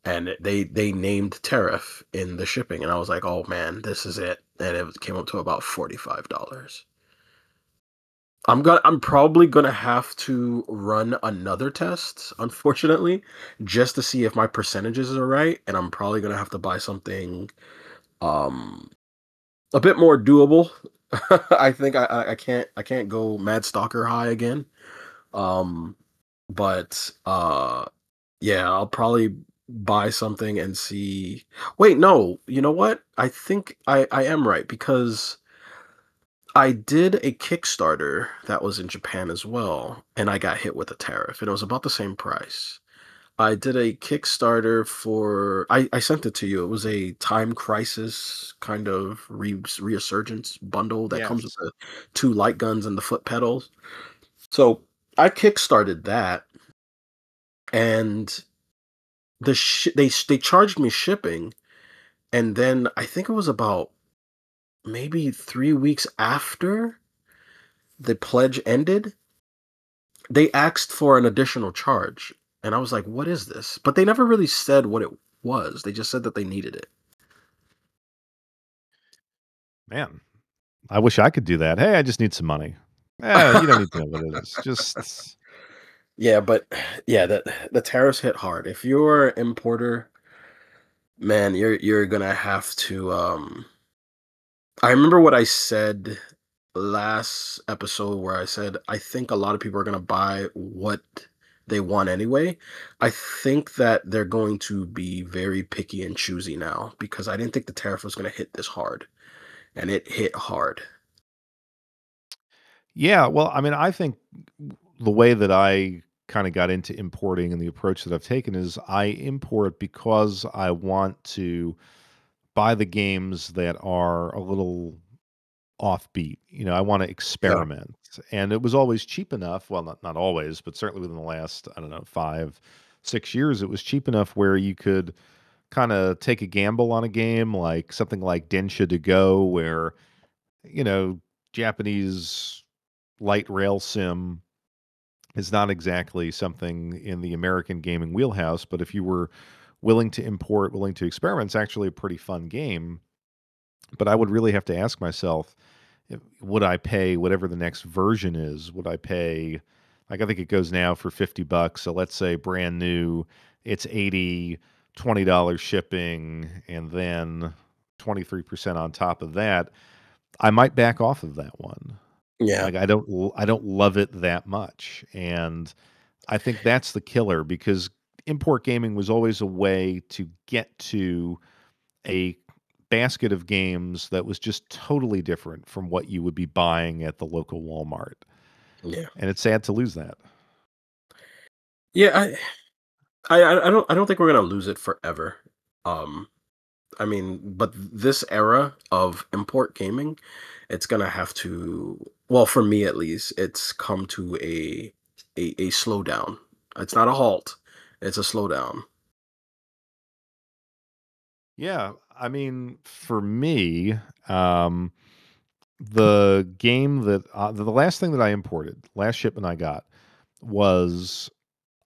and they named tariff in the shipping, and I was like, oh man, this is it, and it came up to about $45. I'm probably gonna have to run another test, unfortunately, just to see if my percentages are right, and I'm probably gonna have to buy something um a bit more doable. I think I can't go Mad Stalker high again. Um but yeah, I'll probably buy something and see. Wait, no, you know what? I think I am right because I did a Kickstarter that was in Japan as well, and I got hit with a tariff, and it was about the same price. I did a Kickstarter for, I sent it to you. It was a Time Crisis kind of resurgence bundle that comes with Yes. the two light guns and the foot pedals. So I Kickstarted that, and they charged me shipping, and then I think it was about maybe 3 weeks after the pledge ended, they asked for an additional charge. And I was like, what is this? But they never really said what it was. They just said that they needed it. Man, I wish I could do that. Hey, I just need some money. You don't need to know what it is. Just Yeah, but yeah, the tariffs hit hard. If you're an importer, man, you're gonna have to I remember what I said last episode where I said I think a lot of people are gonna buy what they want anyway. I think that they're going to be very picky and choosy now because I didn't think the tariff was gonna hit this hard. And it hit hard. yeah, well, I mean, I think the way that I kind of got into importing and the approach that I've taken is I import because I want to buy the games that are a little offbeat. I want to Yeah. experiment. And it was always cheap enough. Well, not always, but certainly within the last, I don't know, 5, 6 years, it was cheap enough where you could kind of take a gamble on a game like something like Densha to Go, where, you know, Japanese light rail sim is not exactly something in the American gaming wheelhouse. But if you were willing to import, willing to experiment. It's actually a pretty fun game, but I would really have to ask myself, would I pay whatever the next version is? Would I pay, like, I think it goes now for $50. So let's say brand new, it's 80, $20 shipping, and then 23% on top of that. I might back off of that one. Yeah. Like, I don't love it that much. And I think that's the killer, because import gaming was always a way to get to a basket of games that was just totally different from what you would be buying at the local Walmart. Yeah. And it's sad to lose that. Yeah, I don't think we're gonna lose it forever. Um, I mean, but this era of import gaming, it's gonna have to. Well, for me at least, it's come to a slowdown. It's not a halt. It's a slowdown. Yeah, I mean, for me, um, the game that the last thing that I imported, last shipment I got was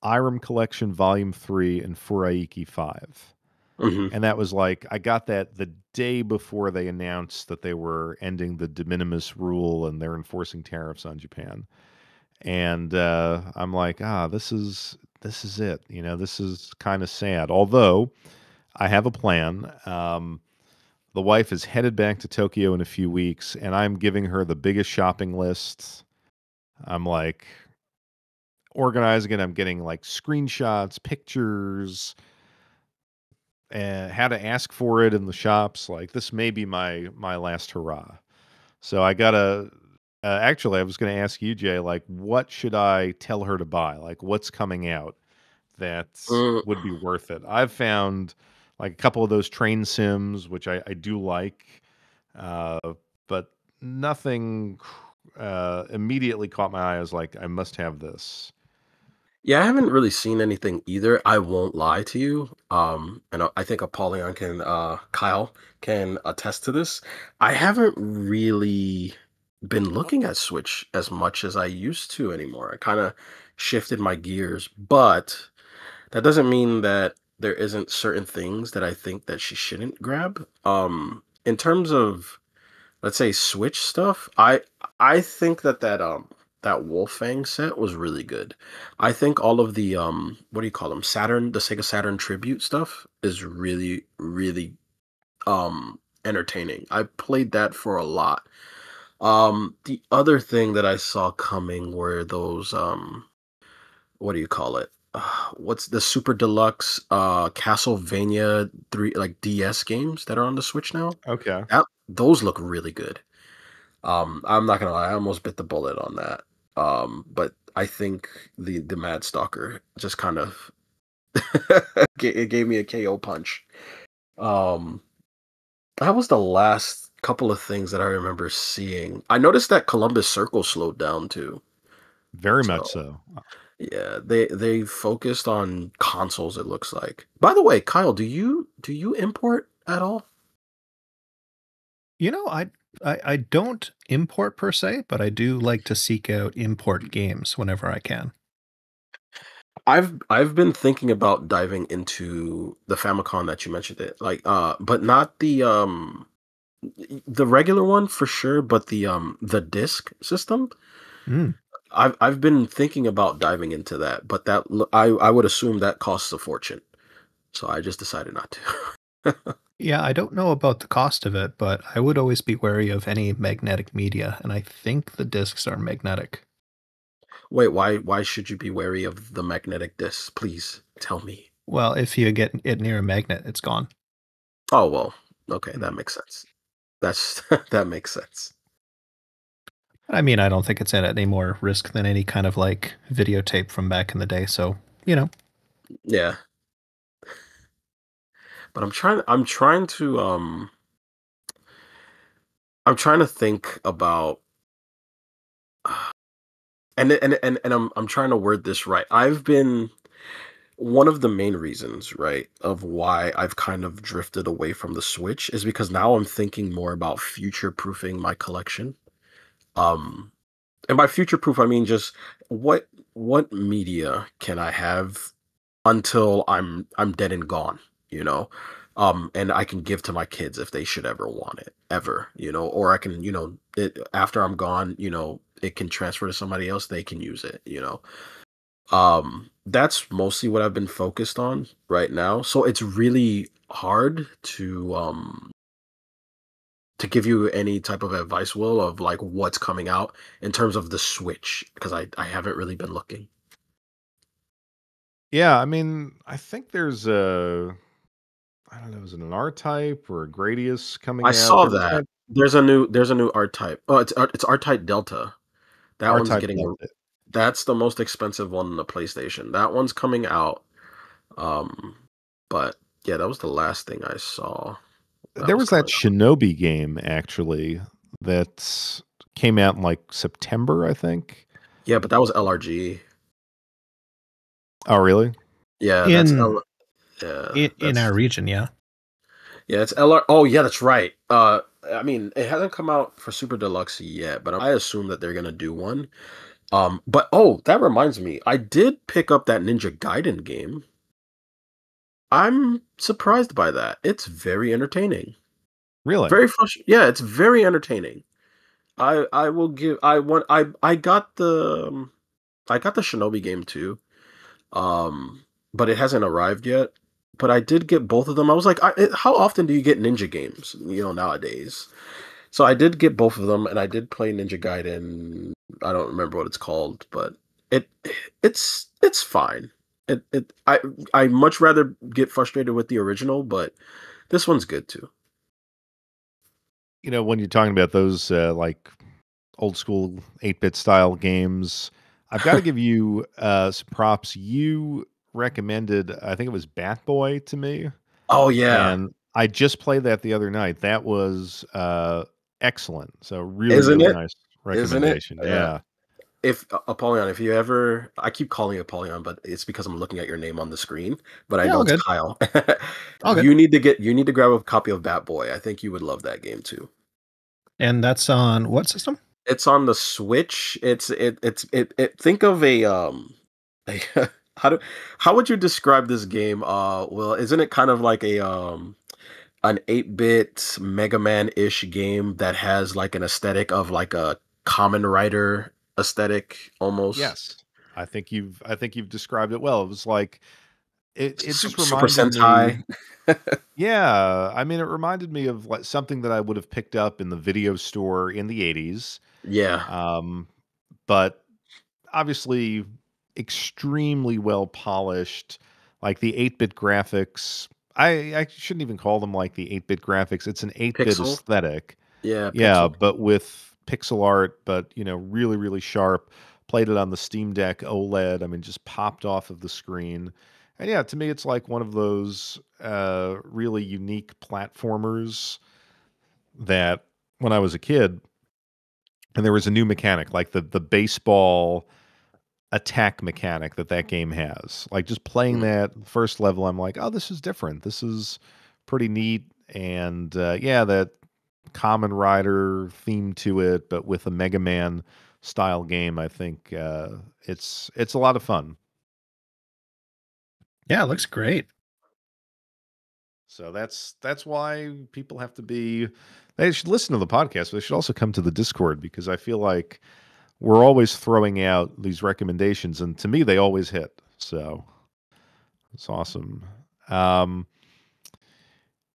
Irem Collection Volume 3 and Furaiki 5. Hmm. And that was like, I got that the day before they announced that they were ending the de minimis rule and they're enforcing tariffs on Japan. And I'm like, this is it. You know, this is kind of sad. Although I have a plan. The wife is headed back to Tokyo in a few weeks, and I'm giving her the biggest shopping list. I'm like organizing it. I'm getting like screenshots, pictures, and how to ask for it in the shops. Like, this may be my last hurrah. So I gotta. Actually, I was going to ask you, Jay, like, what should I tell her to buy? Like, what's coming out that Mm, would be worth it? I've found like a couple of those train sims, which I do like, uh, but nothing immediately caught my eye as like, I must have this. yeah, I haven't really seen anything either. I won't lie to you. And I think Apollyon can, Kyle can attest to this. I haven't really been looking at Switch as much as I used to anymore. I kind of shifted my gears, but that doesn't mean that there isn't certain things that I think that she shouldn't grab. In terms of, let's say, Switch stuff, I think that Wolfang set was really good. I think all of the what do you call them, the Sega Saturn tribute stuff is really entertaining. I played that for a lot. The other thing that I saw coming were those what do you call it? What's the Super Deluxe Castlevania 3, like DS games that are on the Switch now? Okay. Those look really good. I'm not gonna lie, I almost bit the bullet on that. But I think the Mad Stalker just kind of it gave me a KO punch. Um, that was the last couple of things that I remember seeing. I noticed that Columbus Circle slowed down too. Very much So so. yeah, they focused on consoles, it looks like. By the way, Kyle, do you import at all? You know, I don't import per se, but I do like to seek out import games whenever I can. I've been thinking about diving into the Famicom that you mentioned it, like but not the regular one for sure, but the disc system. Mm. I've been thinking about diving into that, but I would assume that costs a fortune. So I just decided not to. Yeah, I don't know about the cost of it, but I would always be wary of any magnetic media, and I think the discs are magnetic. Wait, why should you be wary of the magnetic disc? Please tell me. Well, if you get it near a magnet, it's gone. Oh well, okay, that Mm. makes sense. That's that makes sense. I mean, I don't think it's at any more risk than any kind of like videotape from back in the day. So, you know, Yeah, but I'm trying to think about and I'm trying to word this right. I've been one of the main reasons, right, of why I've kind of drifted away from the Switch is because now I'm thinking more about future proofing my collection. Um, and by future proof, I mean just what what media can I have until I'm dead and gone, you know. And I can give to my kids if they should ever want it, ever, you know, or I can, after I'm gone, it can transfer to somebody else, they can use it, you know. That's mostly what I've been focused on right now. So it's really hard to give you any type of advice, Will, of like what's coming out in terms of the Switch, because I haven't really been looking. Yeah, I mean, I think there's I don't know, is it an R type or a Gradius I coming out? saw There's that. that There's a new art type. Oh, it's art type Delta. That R one's type getting a Delta. that's the most expensive one on the PlayStation. That one's coming out. Um, but yeah, that was the last thing I saw that There was was that coming out. Shinobi game actually that came out in like September, I think. Yeah, but that was LRG. Oh, really? Yeah, that's In L. Yeah, in our region, yeah. it's LR. Oh, yeah, that's right. I mean, it hasn't come out for Super Deluxe yet, but I assume that they're gonna do one. But oh, that reminds me, I did pick up that Ninja Gaiden game. I'm surprised by that. It's very entertaining. Really? Very frustrating. Yeah, it's very entertaining. I will give I want I got the Shinobi game too. Um, but it hasn't arrived yet. But I did get both of them. I was like, how often do you get Ninja games? Nowadays. So I did get both of them, and I did play Ninja Gaiden. I don't remember what it's called, but it it's fine. I much rather get frustrated with the original, but this one's good too. When you're talking about those like old school 8-bit style games, I've got to give you some props. You recommended, I think it was Bat Boy to me, Oh yeah, and I just played that the other night. That was excellent. So really, isn't really it? nice Isn't it? recommendation. Yeah. Yeah. If Apollyon, if you ever, I keep calling you Apollyon, but it's because I'm looking at your name on the screen. But I Yeah, know all it's good. Kyle. All good. You need to grab a copy of Bat Boy. I think you would love that game too. And that's on what system? It's on the Switch. Think of a how do how would you describe this game? Well, isn't it kind of like an 8-bit Mega Man-ish game that has like an aesthetic of like a Common Rider aesthetic almost? Yes. I think you've described it well. It was like it just Super reminded me. Sentai. Yeah, I mean, it reminded me of like something that I would have picked up in the video store in the 80s. Yeah. Um, but obviously extremely well polished, like the 8-bit graphics. I shouldn't even call them like the 8-bit graphics. It's an 8-bit Pixel. aesthetic. Yeah, Yeah, Pixel. but with pixel art, but really, really sharp. Played it on the Steam Deck OLED. I mean, just popped off of the screen. And yeah, to me, it's like one of those really unique platformers that when I was a kid, and there was a new mechanic, like the baseball attack mechanic that game has. Like just playing Mm. that first level, I'm like, oh, this is different. This is pretty neat. And yeah, that Common Rider theme to it, but with a Mega Man style game, I think it's a lot of fun. Yeah, it looks great. So that's why people have to be. They should listen to the podcast, but they should also come to the Discord because I feel like we're always throwing out these recommendations, and to me, they always hit. So it's awesome. Um,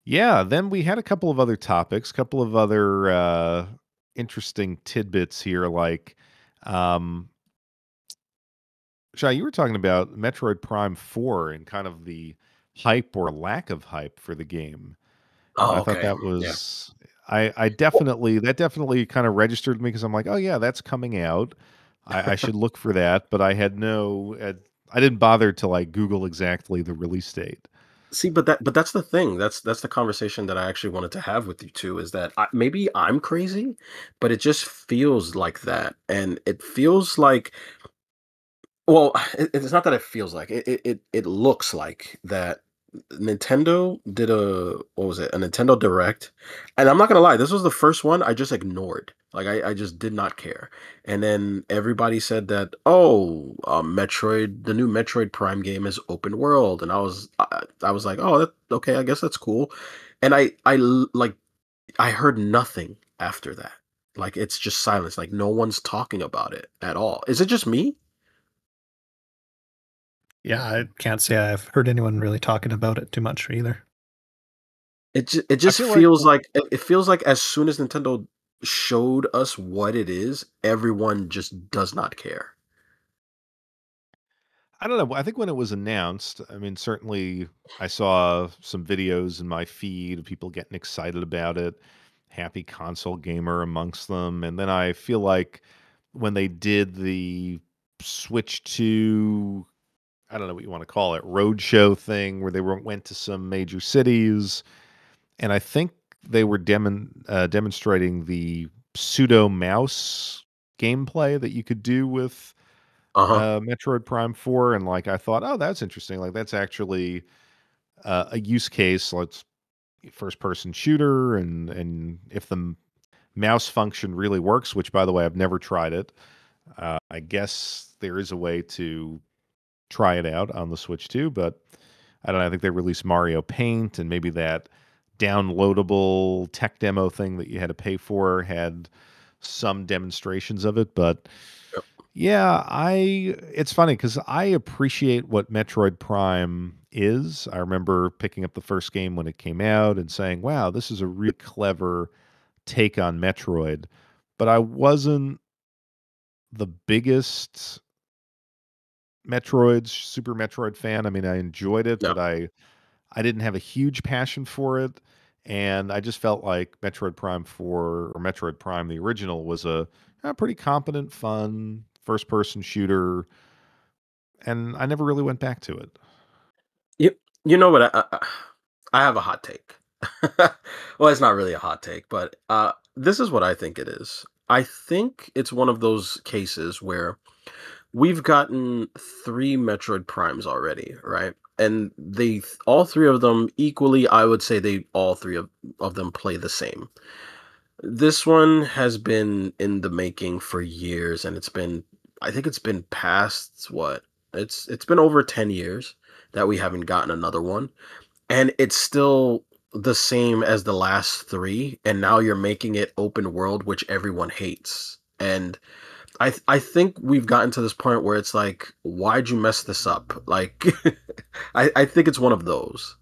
yeah, then we had a couple of other topics, couple of other interesting tidbits here, like um, Shai, you were talking about Metroid Prime 4 and kind of the hype or lack of hype for the game. And Oh, I thought okay. that Yeah. was I definitely that definitely kind of registered me because I'm like, oh yeah, that's coming out. I should look for that, but I had I didn't bother to like Google exactly the release date. See, but that's the thing. That's the conversation that I actually wanted to have with you too. Is that maybe I'm crazy, but it just feels like that, and it feels like, well, it's not that it feels like it looks like that. Nintendo did a, what was it, a Nintendo Direct, and I'm not gonna lie, this was the first one I just ignored. Like I just did not care. And then everybody said that, oh, Metroid, the new Metroid Prime game is open world, and I was like, oh, okay, I guess that's cool. And like I heard nothing after that. Like it's just silence. Like no one's talking about it at all. Is it just me? Yeah, I can't say I've heard anyone really talking about it too much either. It I just feel like feels like it feels like as soon as Nintendo showed us what it is, everyone just does not care. I don't know. I think when it was announced, I mean, certainly I saw some videos in my feed of people getting excited about it, happy console gamer amongst them. And then I feel like when they did the Switch to, I don't know what you want to call it, roadshow thing where went to some major cities, and I think they were demonstrating the pseudo mouse gameplay that you could do with Uh-huh. Metroid Prime 4, and, like, I thought, "Oh, that's interesting." Like, that's actually, a use case, let's first person shooter, and if the mouse function really works, which, by the way, I've never tried it, I guess there is a way to try it out on the Switch too, but I don't know, I think they released Mario Paint, and maybe that downloadable tech demo thing that you had to pay for had some demonstrations of it, but Yep. yeah, it's funny because I appreciate what Metroid Prime is. I remember picking up the first game when it came out and saying, "Wow, this is a really clever take on Metroid." But I wasn't the biggest Super Metroid fan. I mean, I enjoyed it, No. but I didn't have a huge passion for it, and I just felt like Metroid Prime 4 or Metroid Prime the original was a pretty competent, fun first-person shooter, and I never really went back to it. You you know what? I have a hot take. Well, it's not really a hot take, but this is what I think it is. I think it's one of those cases where we've gotten three Metroid Primes already, right? And all three of them equally, I would say they all three of them play the same. This one has been in the making for years, and I think it's been past what? It's been over 10 years that we haven't gotten another one, and it's still the same as the last three, and now you're making it open world, which everyone hates. And I think we've gotten to this point where it's like, why'd you mess this up? Like, I think it's one of those.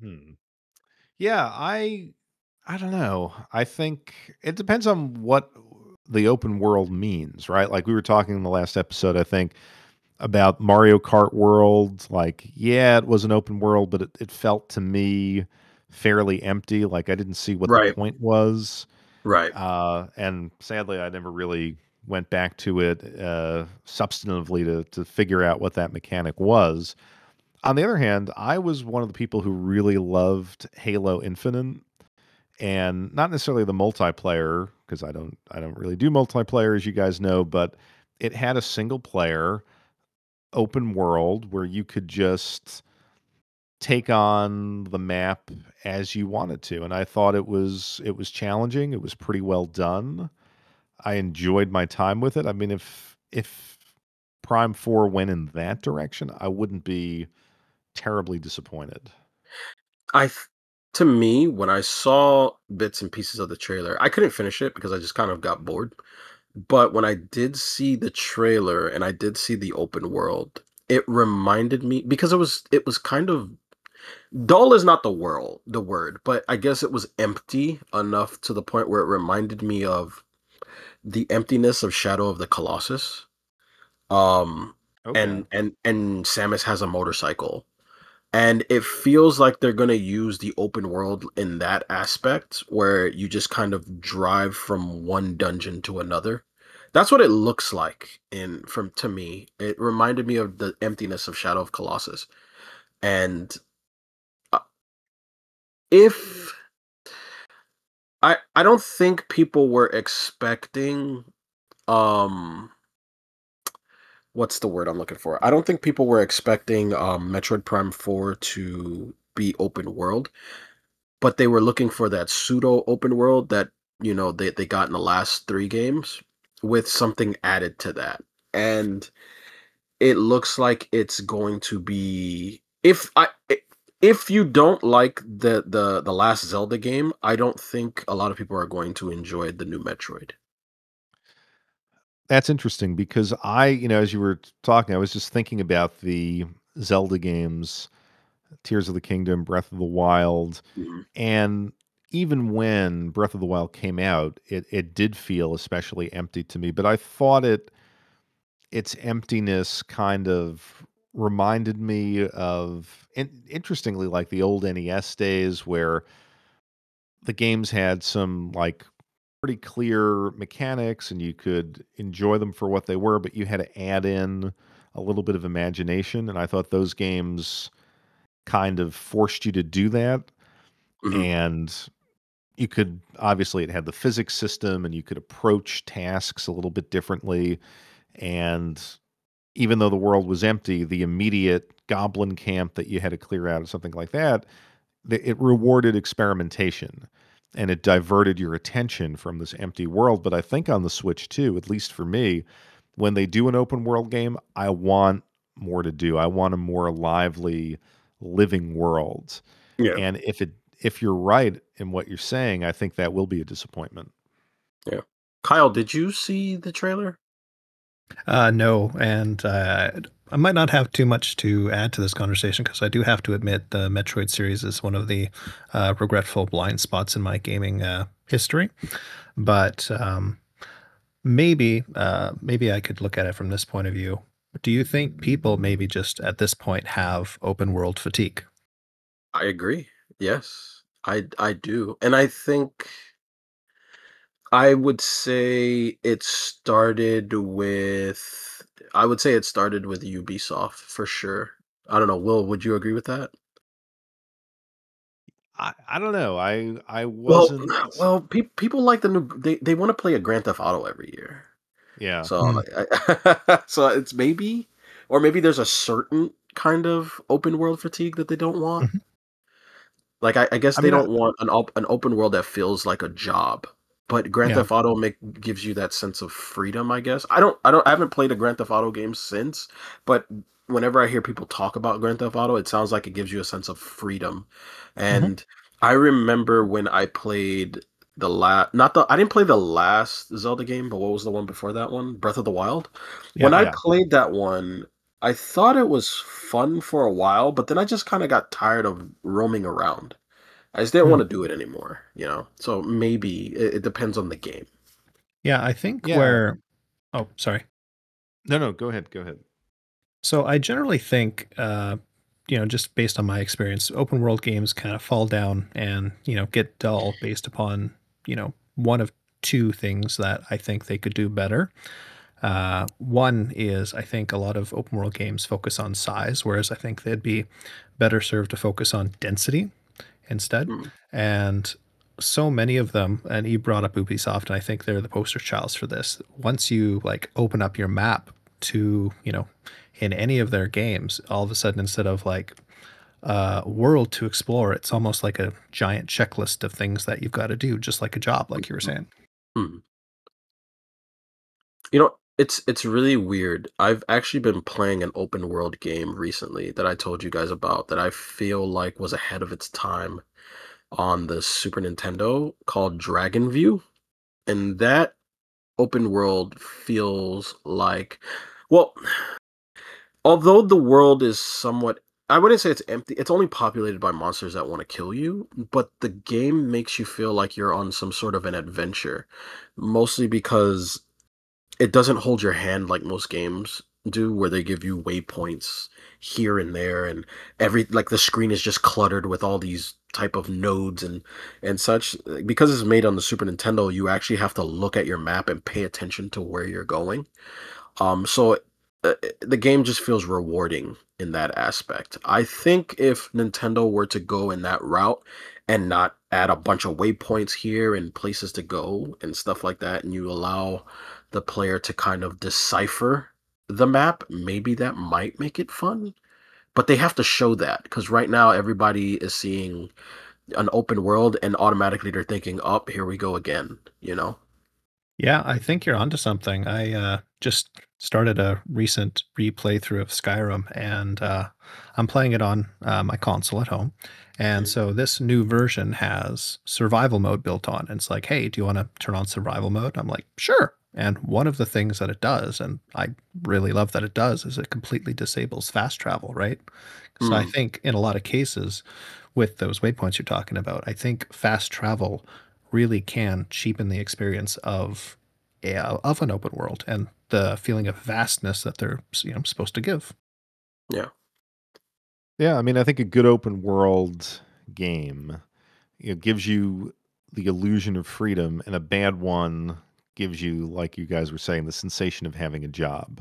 Hmm. Yeah, I don't know. I think it depends on what the open world means, right? Like we were talking in the last episode, I think, about Mario Kart World. Like, yeah, it was an open world, but it felt to me fairly empty. Like I didn't see what the Right, point was. right. And sadly, I never really went back to it substantively to figure out what that mechanic was. On the other hand, I was one of the people who really loved Halo Infinite, and not necessarily the multiplayer because I don't really do multiplayer, as you guys know, but it had a single player open world where you could just take on the map as you wanted to, and I thought it was challenging. It was pretty well done. I enjoyed my time with it. I mean, if Prime 4 went in that direction, I wouldn't be terribly disappointed. I th- to me, when I saw bits and pieces of the trailer, I couldn't finish it because I just kind of got bored. But when I did see the trailer and I did see the open world, it reminded me because it was kind of dull is not the word, but I guess it was empty enough to the point where it reminded me of the emptiness of Shadow of the Colossus. Um Okay. and Samus has a motorcycle. And it feels like they're going to use the open world in that aspect where you just kind of drive from one dungeon to another. That's what it looks like in from to me. It reminded me of the emptiness of Shadow of Colossus. And uh, if I don't think people were expecting um what's the word I'm looking for? I don't think people were expecting Metroid Prime 4 to be open world, but they were looking for that pseudo open world that they got in the last three games with something added to that. And it looks like it's going to be if you don't like the last Zelda game, I don't think a lot of people are going to enjoy the new Metroid. That's interesting because as you were talking, I was just thinking about the Zelda games, Tears of the Kingdom, Breath of the Wild, Mhm. and even when Breath of the Wild came out, it did feel especially empty to me, but I thought its emptiness kind of reminded me of interestingly like the old NES days where the games had some like pretty clear mechanics and you could enjoy them for what they were, but you had to add in a little bit of imagination. And I thought those games kind of forced you to do that. Mhm. And you could obviously, it had the physics system and you could approach tasks a little bit differently. And even though the world was empty, the immediate goblin camp that you had to clear out or something like that, it rewarded experimentation and it diverted your attention from this empty world. But I think on the Switch too, at least for me, when they do an open world game, I want more to do. I want a more lively, living world. Yeah, And if you're right in what you're saying, I think that will be a disappointment. yeah. Kyle, did you see the trailer? No, and I might not have too much to add to this conversation because I do have to admit the Metroid series is one of the regretful blind spots in my gaming history. But maybe I could look at it from this point of view. Do you think people maybe just at this point have open world fatigue? I agree. Yes, I do, and I think I would say it started with I would say it started with Ubisoft for sure. I don't know, Will, would you agree with that? I don't know. I Well, wasn't. people like the new they want to play a Grand Theft Auto every year. Yeah. So so it's maybe or maybe there's a certain kind of open world fatigue that they don't want. Mhm. Like I guess I they mean, don't want an open world that feels like a job. But Grand Yeah. Theft Auto gives you that sense of freedom, I guess. I haven't played a Grand Theft Auto game since, but whenever I hear people talk about Grand Theft Auto, it sounds like it gives you a sense of freedom. Mhm. And I remember when I played the last not the I didn't play the last Zelda game, but what was the one before that one? Breath of the Wild. Yeah. When I yeah. played that one, I thought it was fun for a while, but then I just kind of got tired of roaming around. I just didn't want Mm. to do it anymore. So maybe it depends on the game. Yeah. I think Yeah. where. Oh, sorry. No, no, go ahead. Go ahead. So I generally think, just based on my experience, open world games kind of fall down and get dull based upon one of two things that I think they could do better. One is I think a lot of open world games focus on size, whereas I think they'd be better served to focus on density instead. Mm, And so many of them, and you brought up Ubisoft, and I think they're the poster childs for this. Once you like open up your map to, in any of their games, all of a sudden instead of like a world to explore, it's almost like a giant checklist of things that you've got to do, just like a job, like you were mm, saying. mm. It's really weird. I've actually been playing an open world game recently that I told you guys about that I feel like was ahead of its time on the Super Nintendo called Dragon View. And that open world feels like well, although the world is somewhat I wouldn't say it's empty. It's only populated by monsters that want to kill you, but the game makes you feel like you're on some sort of an adventure, mostly because it doesn't hold your hand like most games do, where they give you waypoints here and there, and every like the screen is just cluttered with all these type of nodes and such. Because it's made on the Super Nintendo, you actually have to look at your map and pay attention to where you're going. So the game just feels rewarding in that aspect. I think if Nintendo were to go in that route and not add a bunch of waypoints here and places to go and stuff like that, and you allow the player to kind of decipher the map, maybe that might make it fun. But they have to show that because right now everybody is seeing an open world and automatically they're thinking, "Up, here we go again," you know? Yeah, I think you're onto something. I just started a recent replay through of Skyrim, and I'm playing it on my console at home. And Mhm. so this new version has survival mode built on. And it's like, hey, do you want to turn on survival mode? I'm like, sure. And one of the things that it does, and I really love that it does, is it completely disables fast travel, right? So I Mm, think in a lot of cases, with those waypoints you're talking about, I think fast travel really can cheapen the experience of an open world and the feeling of vastness that they're supposed to give. yeah. Yeah, I mean, I think a good open world game, gives you the illusion of freedom, and a bad one gives you, like you guys were saying, the sensation of having a job.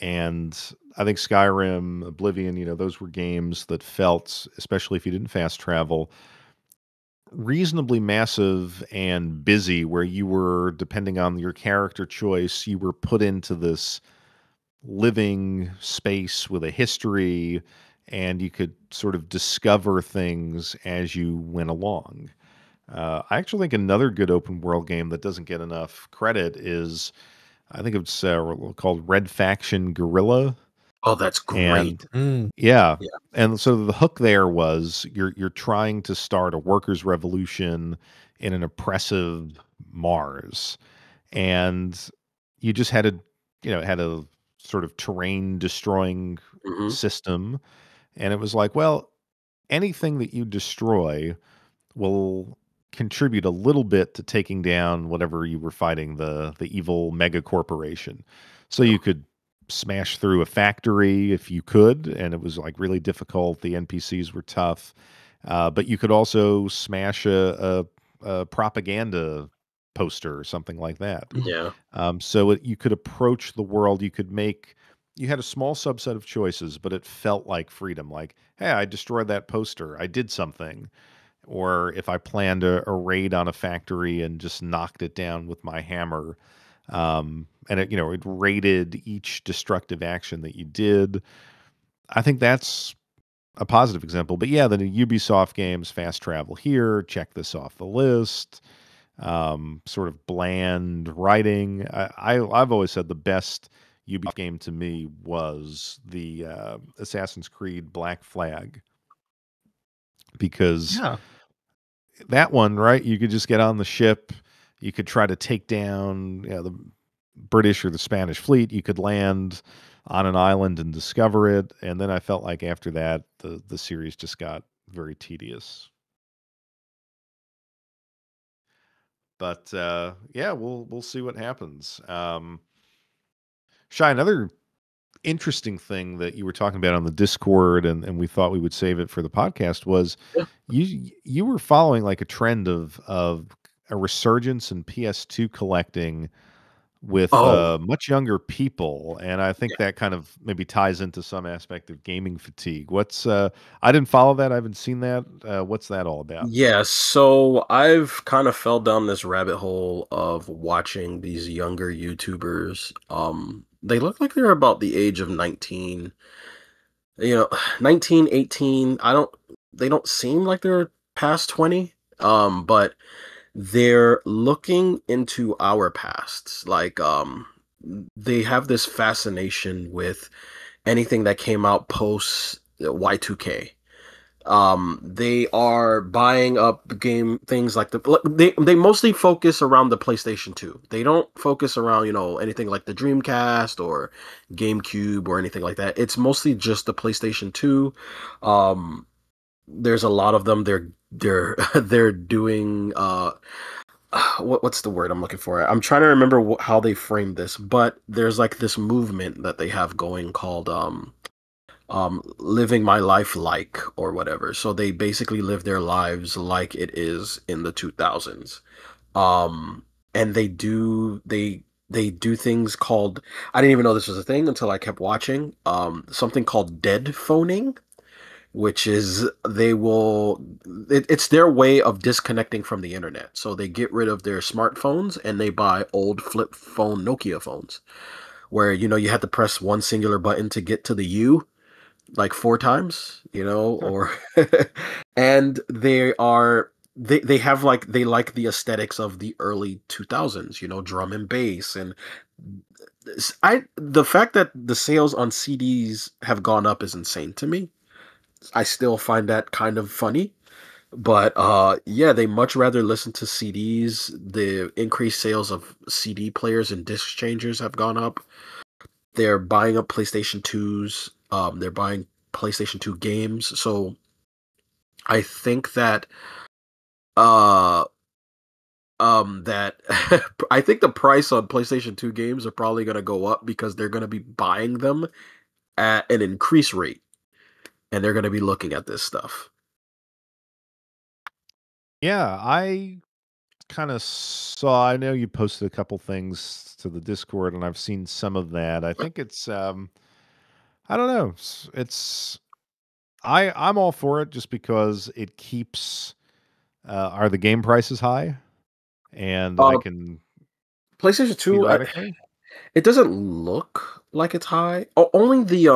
And I think Skyrim, Oblivion, those were games that felt, especially if you didn't fast travel, reasonably massive and busy, where you were, depending on your character choice, you were put into this living space with a history, and you could sort of discover things as you went along. I actually think another good open world game that doesn't get enough credit is, I think it's called Red Faction Guerrilla. Oh, that's great. And Mm, yeah, Yeah. and so the hook there was, you're trying to start a workers' revolution in an oppressive Mars, and you just had a sort of terrain destroying Mhm. system, and it was like, well, anything that you destroy will contribute a little bit to taking down whatever you were fighting, the evil mega corporation. So you could smash through a factory if you could, and it was like really difficult. The NPCs were tough, but you could also smash a propaganda poster or something like that. Yeah. You could approach the world. You had a small subset of choices, but it felt like freedom. Like, hey, I destroyed that poster. I did something. Or if I planned a raid on a factory and just knocked it down with my hammer, and it rated each destructive action that you did. I think that's a positive example. But yeah, the Ubisoft games, fast travel here, check this off the list. Sort of bland writing. I've always said the best Ubisoft game to me was the Assassin's Creed Black Flag, because yeah. that one, right? You could just get on the ship. You could try to take down, the British or the Spanish fleet. You could land on an island and discover it. And then I felt like after that, the series just got very tedious. But yeah, we'll see what happens. Shy, another interesting thing that you were talking about on the Discord, and we thought we would save it for the podcast, was Yeah. you were following like a trend of a resurgence in PS2 collecting with Oh, much younger people, and I think yeah. that kind of maybe ties into some aspect of gaming fatigue. I didn't follow that. I haven't seen that. What's that all about? Yeah, so I've kind of fell down this rabbit hole of watching these younger YouTubers. They look like they're about the age of 19, 19, 18. They don't seem like they're past 20. But they're looking into our pasts. Like, they have this fascination with anything that came out post Y2K. They are buying up the game things like they mostly focus around the PlayStation 2. They don't focus around, anything like the Dreamcast or GameCube or anything like that. It's mostly just the PlayStation 2. Um, there's a lot of them. They're they're doing what's the word I'm looking for? I'm trying to remember how they framed this, but there's like this movement that they have going called living my life like, or whatever. So they basically live their lives like it is in the 2000s. um and they do things called, I didn't even know this was a thing until I kept watching, something called dead phoning, which is it's their way of disconnecting from the internet. So they get rid of their smartphones and they buy old flip phone Nokia phones, where you had to press one singular button to get to the U. like four times, or and they have like they like the aesthetics of the early 2000s, drum and bass and I the fact that the sales on CDs have gone up is insane to me. I still find that kind of funny. But yeah, they much rather listen to CDs. The increased sales of CD players and disc changers have gone up. They're buying up PlayStation 2s. They're buying PlayStation 2 games. So I think uh that I think the price on PlayStation 2 games are probably going to go up because they're going to be buying them at an increased rate and they're going to be looking at this stuff. Yeah, I kind of saw. I know you posted a couple things to the Discord, and I've seen some of that. I think it's I don't know. It's I'm all for it just because it keeps are the game prices high, and I Uh can PlayStation 2, theoretically. it doesn't look like it's high. Only the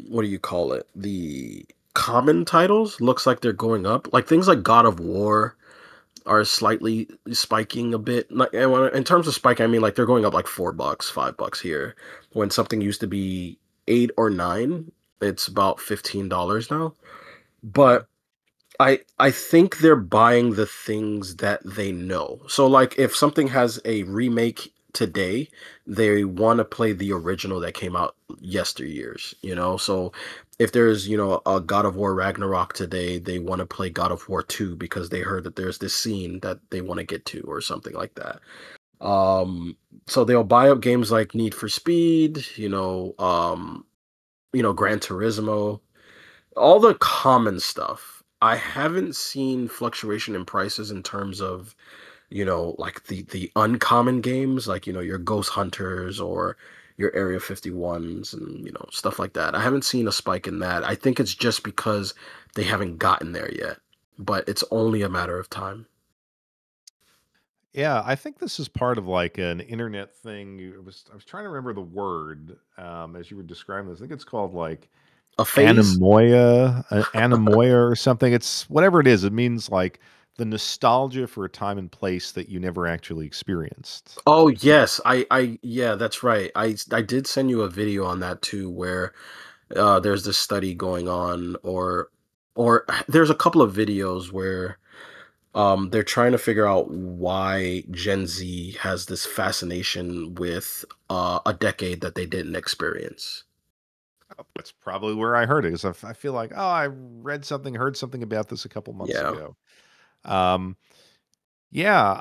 what do you call it? The common titles looks like they're going up. Like things like God of War are slightly spiking a bit. Like in terms of spike, I mean like they're going up like $4, $5 here. When something used to be 8 or 9, it's about $15 now. But I think they're buying the things that they know. So like if something has a remake today, they want to play the original that came out yesteryears. So if there's, a God of War Ragnarok today, they want to play God of War 2 because they heard that there's this scene that they want to get to or something like that. Um so they'll buy up games like Need for Speed, Gran Turismo, all the common stuff. I haven't seen fluctuation in prices in terms of, like the uncommon games, like, your Ghost Hunters or your Area 51s and, stuff like that. I haven't seen a spike in that. I think it's just because they haven't gotten there yet, but it's only a matter of time. Yeah, I think this is part of like an internet thing. I was trying to remember the word as you were describing this. I think it's called like A phase? anemoia or something. It's whatever it is. It means like the nostalgia for a time and place that you never actually experienced. Oh yes, yeah, that's right. I did send you a video on that too, where there's this study going on, or there's a couple of videos where they're trying to figure out why Gen Z has this fascination with a decade that they didn't experience. That's probably where I heard it. Because I feel like, oh, I read something, heard something about this a couple months Yeah, ago. Um, Yeah,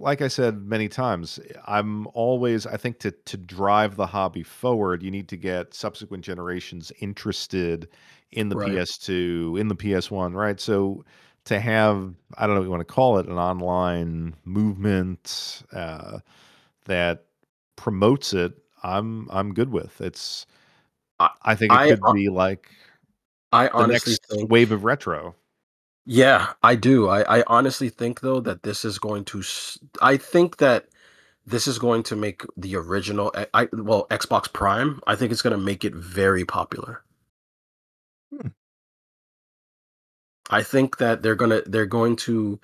like I said many times, I'm always, I think to drive the hobby forward, you need to get subsequent generations interested in the right. PS2, in the PS1, right? So to have, I don't know what you want to call it, an online movement that promotes it, I'm good with. I I think it I could be like I the honestly next think, wave of retro. yeah, I do. I honestly think though that this is going to. I think that this is going to make the original, well, Xbox Prime. I think it's going to make it very popular. Hmm. I think that they're going to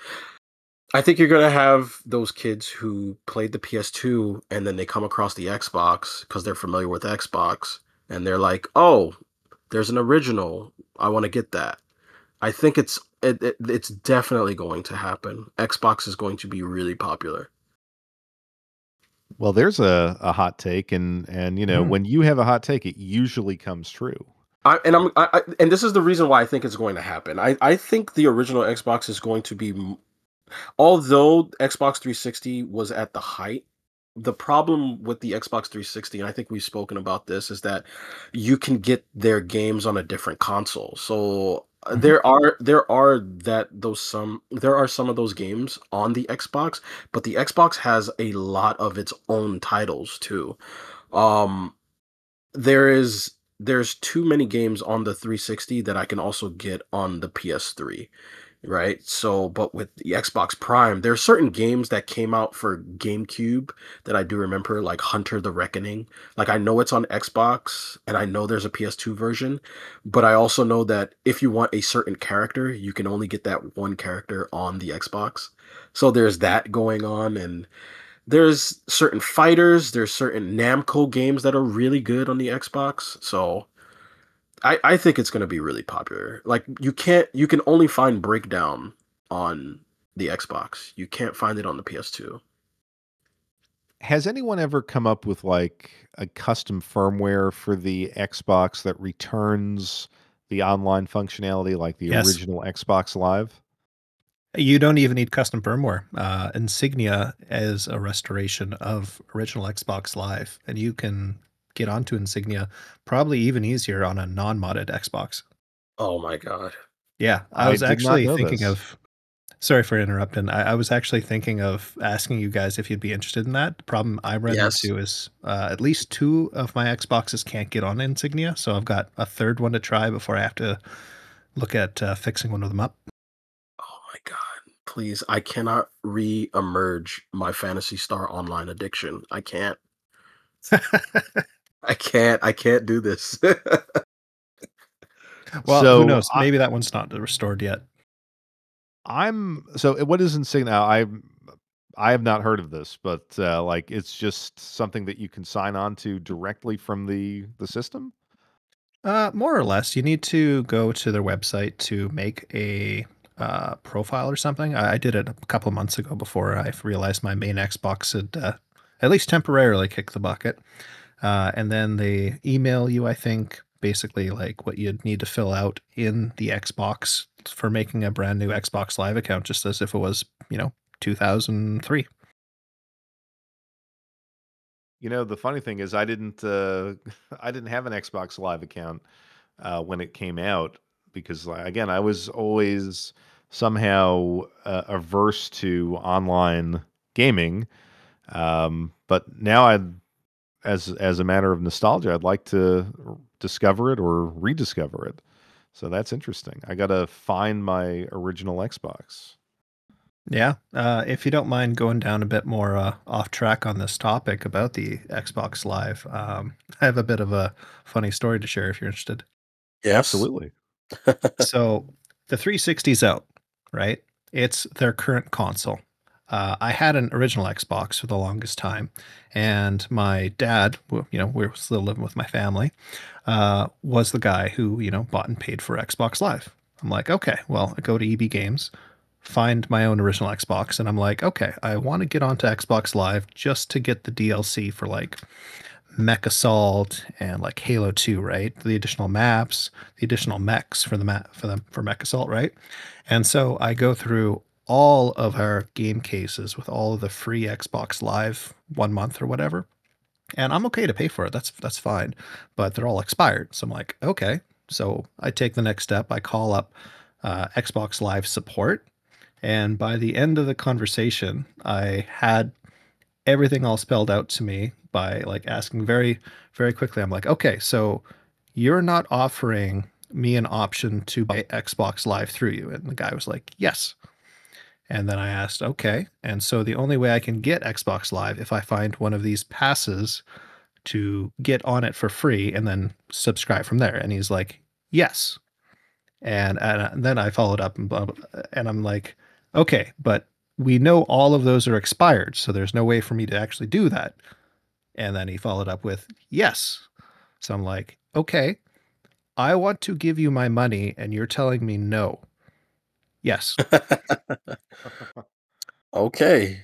I think you're gonna have those kids who played the PS2 and then they come across the Xbox because they're familiar with Xbox and they're like, "Oh, there's an original. I want to get that." I think it's definitely going to happen. Xbox is going to be really popular. Well, there's a hot take, and Mhm. when you have a hot take, it usually comes true. And this is the reason why I think it's going to happen. I think the original Xbox is going to be, although Xbox 360 was at the height, the problem with the Xbox 360, and I think we've spoken about this, is that you can get their games on a different console. So Mhm. there are some of those games on the Xbox, but the Xbox has a lot of its own titles too. Um, there's too many games on the 360 that I can also get on the PS3. right? So, but with the Xbox Prime, there are certain games that came out for GameCube that I do remember, like Hunter the Reckoning. Like I know it's on Xbox and I know there's a PS2 version, but I also know that if you want a certain character, you can only get that one character on the Xbox. So there's that going on, and there's certain fighters, there's certain Namco games that are really good on the Xbox. So I think it's going to be really popular. Like you can only find Breakdown on the Xbox. You can't find it on the PS2. Has anyone ever come up with like a custom firmware for the Xbox that returns the online functionality like the Yes. original Xbox Live? You don't even need custom firmware. Insignia is a restoration of original Xbox Live, and you can get onto Insignia probably even easier on a non-modded Xbox. Oh my god. Yeah, I I was did not actually know thinking this. of. Sorry for interrupting. I was actually thinking of asking you guys if you'd be interested in that. The problem I run Yes. into is at least two of my Xboxes can't get on Insignia, so I've got a third one to try before I have to look at fixing one of them up. Oh my god. Please, I cannot re-emerge my Fantasy Star Online addiction. I can't. I can't do this. Well, who So knows? Maybe that one's not restored yet. what is Insignia? I have not heard of this, but like it's just something that you can sign on to directly from the system. More or less, you need to go to their website to make a profile or something. I did it a couple of months ago before I realized my main Xbox had at least temporarily kicked the bucket. And then they email you, I think, basically like what you'd need to fill out in the Xbox for making a brand new Xbox Live account, just as if it was, 2003. You know, the funny thing is I didn't I didn't have an Xbox Live account when it came out because again, I was always somehow averse to online gaming. But now as a matter of nostalgia, I'd like to discover it or rediscover it. So that's interesting. I got to find my original Xbox. Yeah. If you don't mind going down a bit more off track on this topic about the Xbox Live, I have a bit of a funny story to share if you're interested. Yes. Absolutely. So the 360's out, right? It's their current console. I had an original Xbox for the longest time, and my dad, we're still living with my family, was the guy who, bought and paid for Xbox Live. I'm like, okay, well, I go to EB Games, find my own original Xbox, and I'm like, okay, I want to get onto Xbox Live just to get the DLC for like Mech Assault and like Halo 2, right? The additional maps, the additional mechs for the map for Mech Assault, right? And so I go through all of our game cases with all of the free Xbox Live 1 month or whatever. And I'm okay to pay for it. That's fine. But they're all expired. So I'm like, okay. So I take the next step. I call up Xbox Live support. And by the end of the conversation, I had everything all spelled out to me by like asking very, very quickly. I'm like, okay, so you're not offering me an option to buy Xbox Live through you. And the guy was like, yes. And then I asked, okay. And so the only way I can get Xbox Live if I find one of these passes to get on it for free and then subscribe from there. And he's like, yes. And then I followed up and blah, blah, blah, and I'm like, okay, but we know all of those are expired, so there's no way for me to actually do that. And then he followed up with, yes. So I'm like, okay, I want to give you my money and you're telling me no. Yes. Okay.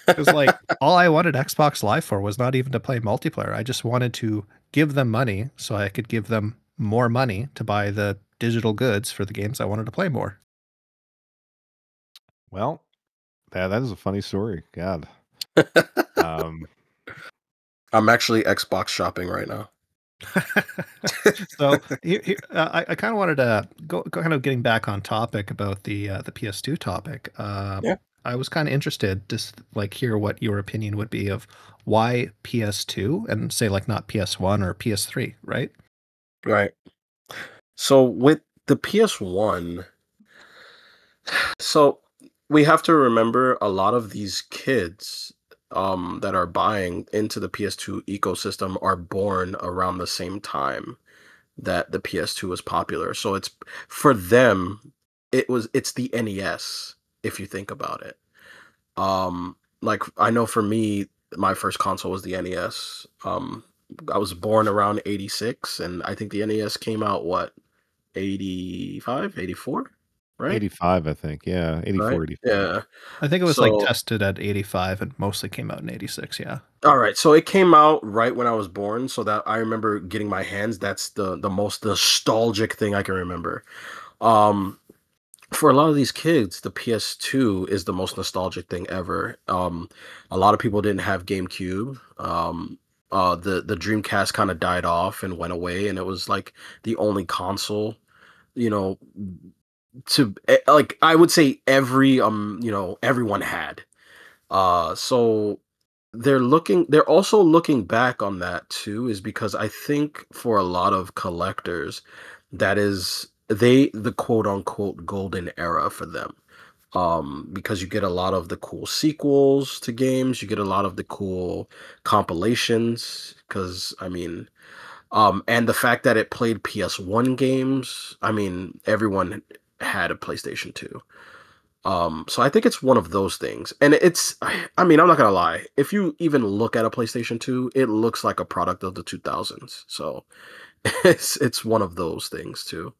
Because like all I wanted Xbox Live for was not even to play multiplayer. I just wanted to give them money so I could give them more money to buy the digital goods for the games I wanted to play more. Well, that is a funny story. God. Um, I'm actually Xbox shopping right now. So I kind of wanted to go kind of getting back on topic about the PS2 topic. Yeah. I was kind of interested just like hear what your opinion would be of why PS2 and say like not PS1 or PS3, right? Right. So with the PS1, So we have to remember a lot of these kids that are buying into the PS2 ecosystem are born around the same time that the PS2 was popular. So it's for them, it's the NES, if you think about it. Like I know for me, my first console was the NES. I was born around 86, and I think the NES came out what, 85, 84, right? 85, I think. Yeah, Right? 84, 85. Yeah. I think it was like So tested at 85 and mostly came out in 86. Yeah. all right, so it came out right when I was born, so that I remember getting my hands. That's the most nostalgic thing I can remember. Um, for a lot of these kids, the PS2 is the most nostalgic thing ever. A lot of people didn't have GameCube. The Dreamcast kind of died off and went away, and it was like the only console, you know, like I would say everyone had. So they're also looking back on that too, is because I think for a lot of collectors, that is the quote unquote golden era for them. Because you get a lot of the cool sequels to games, you get a lot of the cool compilations, because I mean, and the fact that it played PS1 games, I mean, everyone had a PlayStation 2. So I think it's one of those things. And I mean, I'm not gonna lie. If you even look at a PlayStation 2, it looks like a product of the 2000s. So it's one of those things too.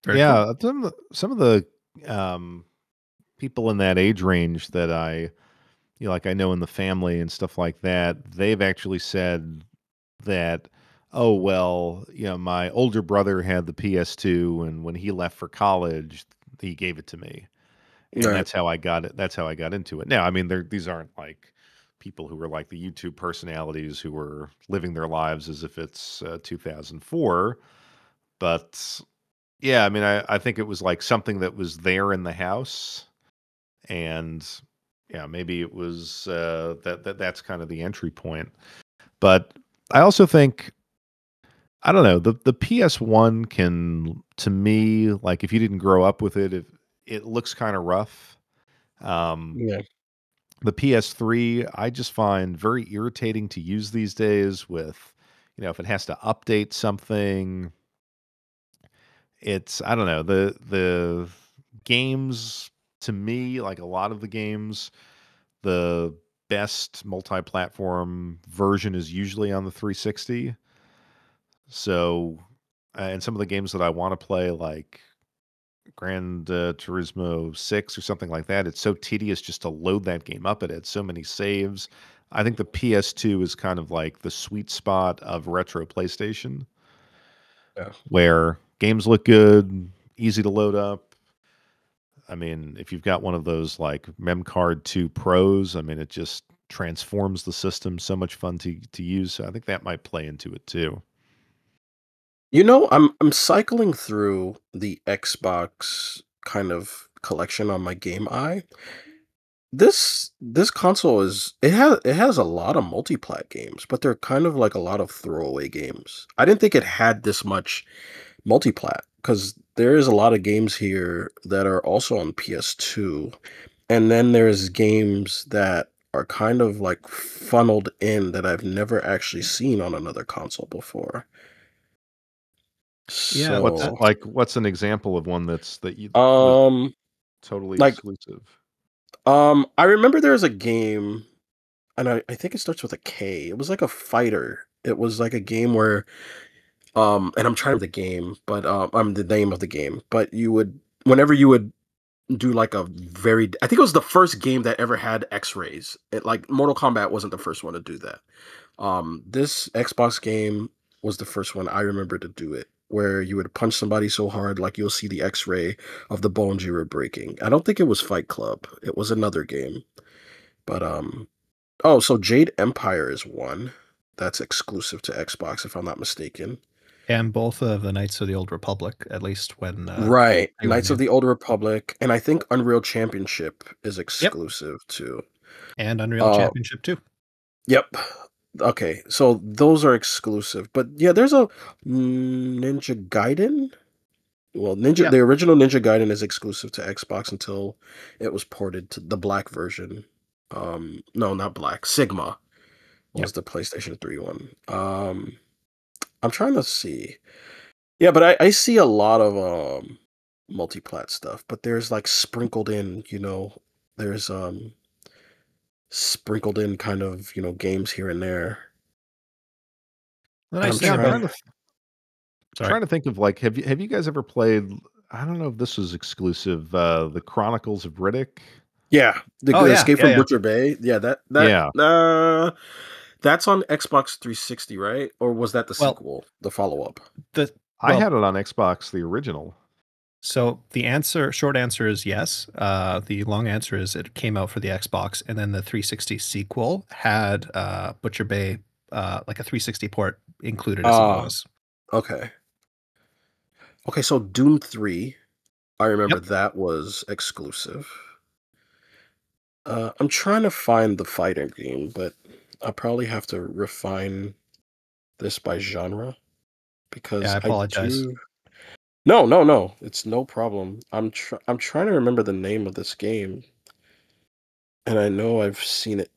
Very cool. Yeah, some of the um, people in that age range that like I know in the family and stuff like that, they've actually said that, oh well, my older brother had the PS2, and when he left for college, he gave it to me, and Right. that's how I got it. That's how I got into it. Now, I mean, these aren't like people who were like the YouTube personalities who were living their lives as if it's 2004, but yeah, I mean, I think it was like something that was there in the house, and yeah, maybe it was that's kind of the entry point. But I also think, I don't know, the PS1 can, to me, like if you didn't grow up with it, it looks kind of rough. Um, Yeah. the PS3, I just find very irritating to use these days with, if it has to update something, I don't know, the games, to me, like a lot of the games, the best multi-platform version is usually on the 360. So, and some of the games that I want to play, like Gran Turismo 6 or something like that, it's so tedious just to load that game up. It had so many saves. I think the PS2 is kind of like the sweet spot of retro PlayStation, Yeah. where games look good, easy to load up. I mean, if you've got one of those like MemCard 2 Pros, I mean, it just transforms the system. So much fun to use. So I think that might play into it too. I'm cycling through the Xbox kind of collection on my Game Eye. This console it has a lot of multi-plat games, but they're kind of like a lot of throwaway games. I didn't think it had this much multi-plat, because there is a lot of games here that are also on PS2, and then there's games that are kind of like funneled in that I've never actually seen on another console before. Yeah. What's So, like what's an example of one that you was um, totally like, exclusive? I remember there was a game, and I think it starts with a K. It was like a fighter. It was like a game where, and I'm trying the game, but I'm the name of the game. But whenever you would do like I think it was the first game that ever had X-rays. Like Mortal Kombat wasn't the first one to do that. This Xbox game was the first one I remember to do it, where you would punch somebody so hard, like you'll see the X-ray of the bones you were breaking. I don't think it was Fight Club. It was another game. But oh, so Jade Empire is one that's exclusive to Xbox, if I'm not mistaken. And both of the Knights of the Old Republic, at least when Right. they were Knights of new. the Old Republic, and I think Unreal Championship is Yep. exclusive too. And Unreal Uh, Championship too. yep. Okay, so those are exclusive, but yeah, there's a Ninja Gaiden Well, Yeah. the original Ninja Gaiden is exclusive to Xbox until it was ported to the black version. No, not black. Sigma Yep. was the PlayStation 3 one. I'm trying to see. Yeah, but I see a lot of multi-plat stuff, but there's like sprinkled in, there's sprinkled in kind of, games here and there. The And nice I'm thing Yeah, I'm about trying. sorry. trying to think of like have you guys ever played? I don't know if this was exclusive. The Chronicles of Riddick. Yeah, Oh the yeah, Escape yeah, from yeah. Butcher Bay. Yeah, Yeah, that's on Xbox 360, right? Or was that the Well, sequel, the follow-up? the I well, had it on Xbox, the original. so short answer is yes. The long answer is it came out for the Xbox, and then the 360 sequel had Butcher Bay, like a 360 port included as a Ah, bonus. okay. Okay, so Doom 3, I remember Yep. that was exclusive. I'm trying to find the fighting game, but I'll probably have to refine this by genre Yeah, because I I apologize. do. No, no, no. It's no problem. I'm trying to remember the name of this game, and I know I've seen it.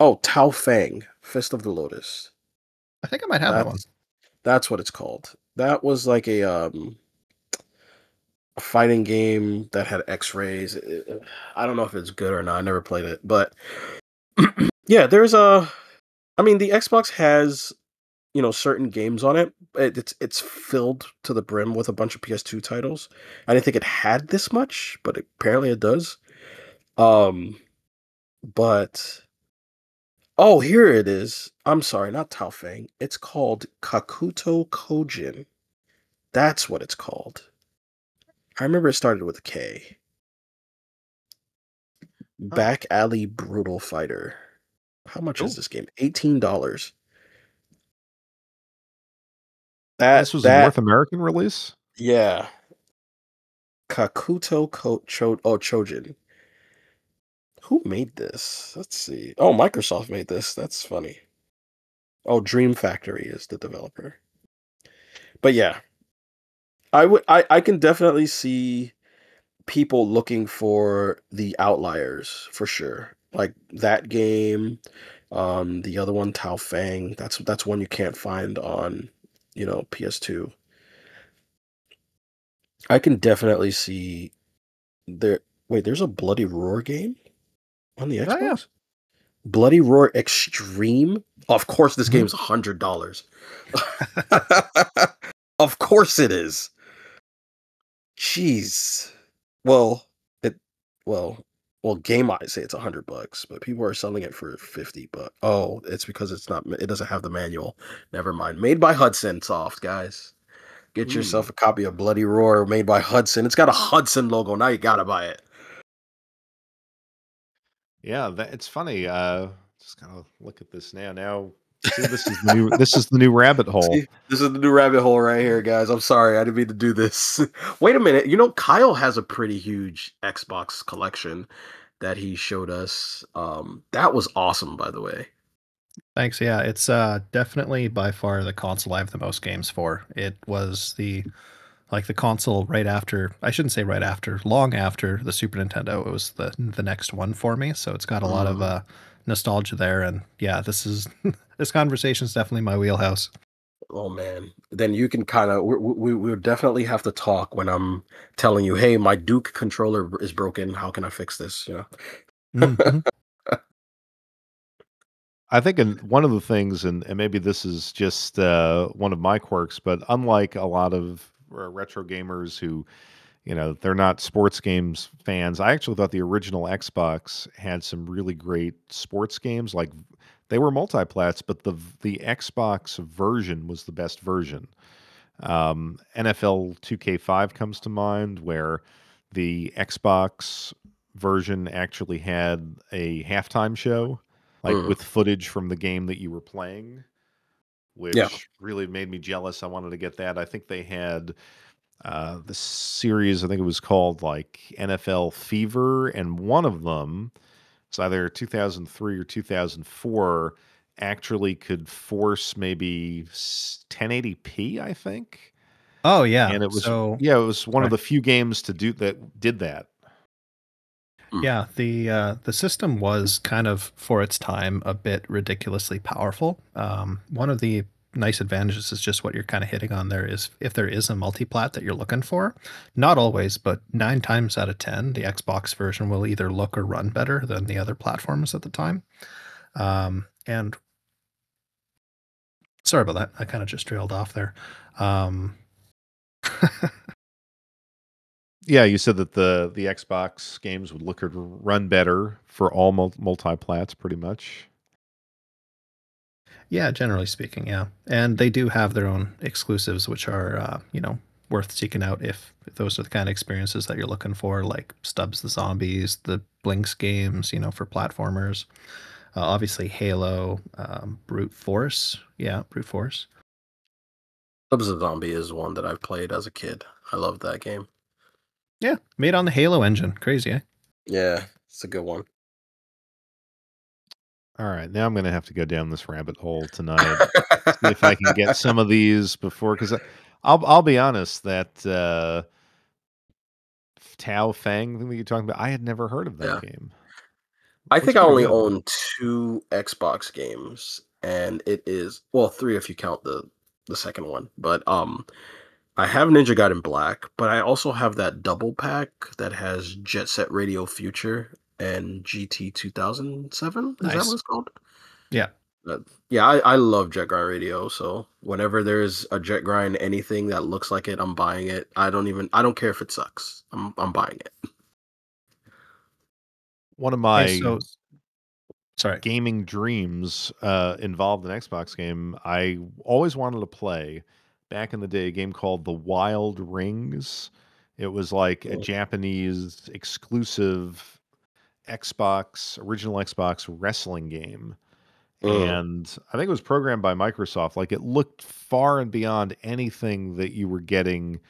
Oh, Tao Fang, Fist of the Lotus. I think I might have that one. That's that's what it's called. That was like a fighting game that had X-rays. I don't know if it's good or not. I never played it, but yeah, there's a. I mean, the Xbox has certain games on it. It's filled to the brim with a bunch of PS2 titles. I didn't think it had this much, but apparently it does. Um, but oh, here it is. I'm sorry, not Taofeng. It's called Kakuto Kojin. That's what it's called. I remember it started with a K. Huh. Back Alley Brutal Fighter. How much is Cool. this game? $18. And That this was a that North American release. yeah. Chojin. Who made this? Let's see. Oh, Microsoft made this. That's funny. Oh, Dream Factory is the developer. But yeah, I can definitely see people looking for the outliers for sure. Like that game, the other one, Tao Fang. That's one you can't find on, PS2. I can definitely see there. Wait, there's a Bloody Roar game on the Oh yeah. Xbox? Bloody Roar Extreme? Of course, this Mhm. game's $100. Of course it is. Jeez. Well, it well, game I say it's $100, but people are selling it for 50. But oh, it's because it doesn't have the manual. Never mind. Made by Hudson Soft, guys. Get yourself Hmm. a copy of Bloody Roar made by Hudson. It's got a Hudson logo. Now you gotta buy it. Yeah, it's funny. Just gotta look at this now. Now, see, this is the new rabbit hole. See, this is the new rabbit hole right here, guys. I'm sorry, I didn't mean to do this. Wait a minute. Kyle has a pretty huge Xbox collection that he showed us. That was awesome, by the way. Thanks. Yeah, it's definitely by far the console I have the most games for. It was the console right after, I shouldn't say right after, long after the Super Nintendo. It was the next one for me, so it's got a lot of Mhm. nostalgia there. And yeah, this is this conversation is definitely my wheelhouse. Oh man, then you can kind of we'll definitely have to talk when I'm telling you, hey, my Duke controller is broken. How can I fix this? Mhm. I think one of the things, and maybe this is just one of my quirks, but unlike a lot of retro gamers who, they're not sports games fans, I actually thought the original Xbox had some really great sports games. Like they were multiplats, but the Xbox version was the best version. NFL 2K5 comes to mind, where the Xbox version actually had a halftime show, like Mm, with footage from the game that you were playing, yeah. which really made me jealous. I wanted to get that. I think they had the series, I think it was called like NFL Fever, and one of them, it's either 2003 or 2004, actually could force maybe 1080p, I think. Oh yeah. and it was So yeah, it was one of sorry. the few games to do that did that. Mm. Yeah, the system was kind of for its time a bit ridiculously powerful. One of the nice advantages is just what you're kind of hitting on there is if there is a multiplat that you're looking for, not always, but 9 times out of 10, the Xbox version will either look or run better than the other platforms at the time. And sorry about that. I kind of just trailed off there. Um, Yeah, you said that the Xbox games would look or run better for all multi-plats pretty much. Yeah, generally speaking, yeah. And they do have their own exclusives, which are, worth seeking out if those are the kind of experiences that you're looking for, like Stubbs the Zombies, the Blinks games, for platformers. Obviously, Halo, Brute Force. Yeah, Brute Force. Subs of Zombie is one that I've played as a kid. I love that game. Yeah, made on the Halo engine. Crazy, eh? Yeah, it's a good one. All right, now I'm gonna have to go down this rabbit hole tonight. See if I can get some of these before, because I'll be honest that Tao Fang thing that you're talking about, I had never heard of that Yeah. game. I Looks think I pretty only good. own 2 Xbox games, and it is, well, 3 if you count the second one. But I have Ninja Gaiden Black, but I also have that double pack that has Jet Set Radio Future and GT 2007. Is that what Nice. it's called? Yeah. Yeah, I love Jet Grind Radio. So whenever there's a Jet Grind anything that looks like it, I'm buying it. I don't care if it sucks. I'm buying it. One of Hey, my so sorry. gaming dreams involved an Xbox game I always wanted to play back in the day, a game called The Wild Rings. It was like a Mm, Japanese exclusive original Xbox wrestling game. mm, And I think it was programmed by Microsoft. Like it looked far and beyond anything that you were getting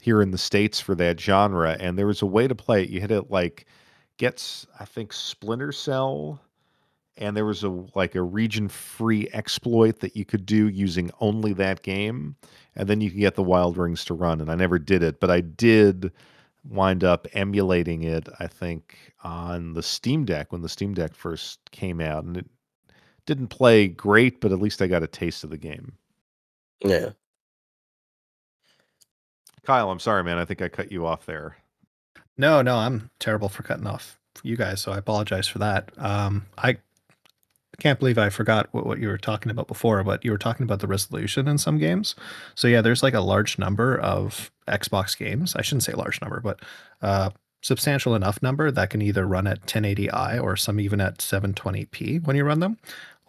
here in the States for that genre. And there was a way to play it. You had to like I think Splinter Cell, and there was a region free exploit that you could do using only that game, and then you could get the Wild Rings to run. And I never did it, but I did wind up emulating it, I think, on the Steam Deck when the Steam Deck first came out, and it didn't play great, but at least I got a taste of the game. yeah. Kyle, I'm sorry, man. I think I cut you off there. No, no, I'm terrible for cutting off you guys, so I apologize for that. I can't believe I forgot what you were talking about before, but you were talking about the resolution in some games. So yeah, there's like a large number of Xbox games. I shouldn't say large number, but substantial enough number that can either run at 1080i or some even at 720p when you run them.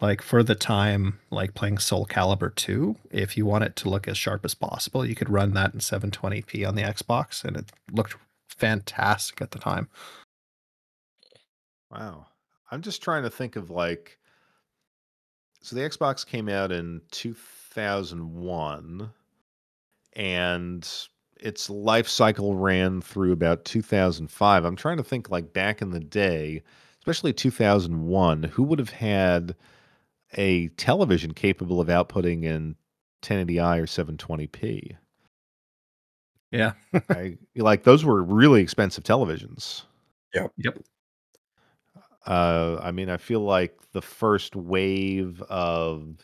Like for the time, like playing Soul Calibur 2, if you want it to look as sharp as possible, you could run that in 720p on the Xbox, and it looked fantastic at the time. Wow. I'm just trying to think of like, so the Xbox came out in 2001, and its life cycle ran through about 2005. I'm trying to think like back in the day, especially 2001, who would have had a television capable of outputting in 1080i or 720p? Yeah. I like those were really expensive televisions. Yep. Yep. I mean, I feel like the first wave of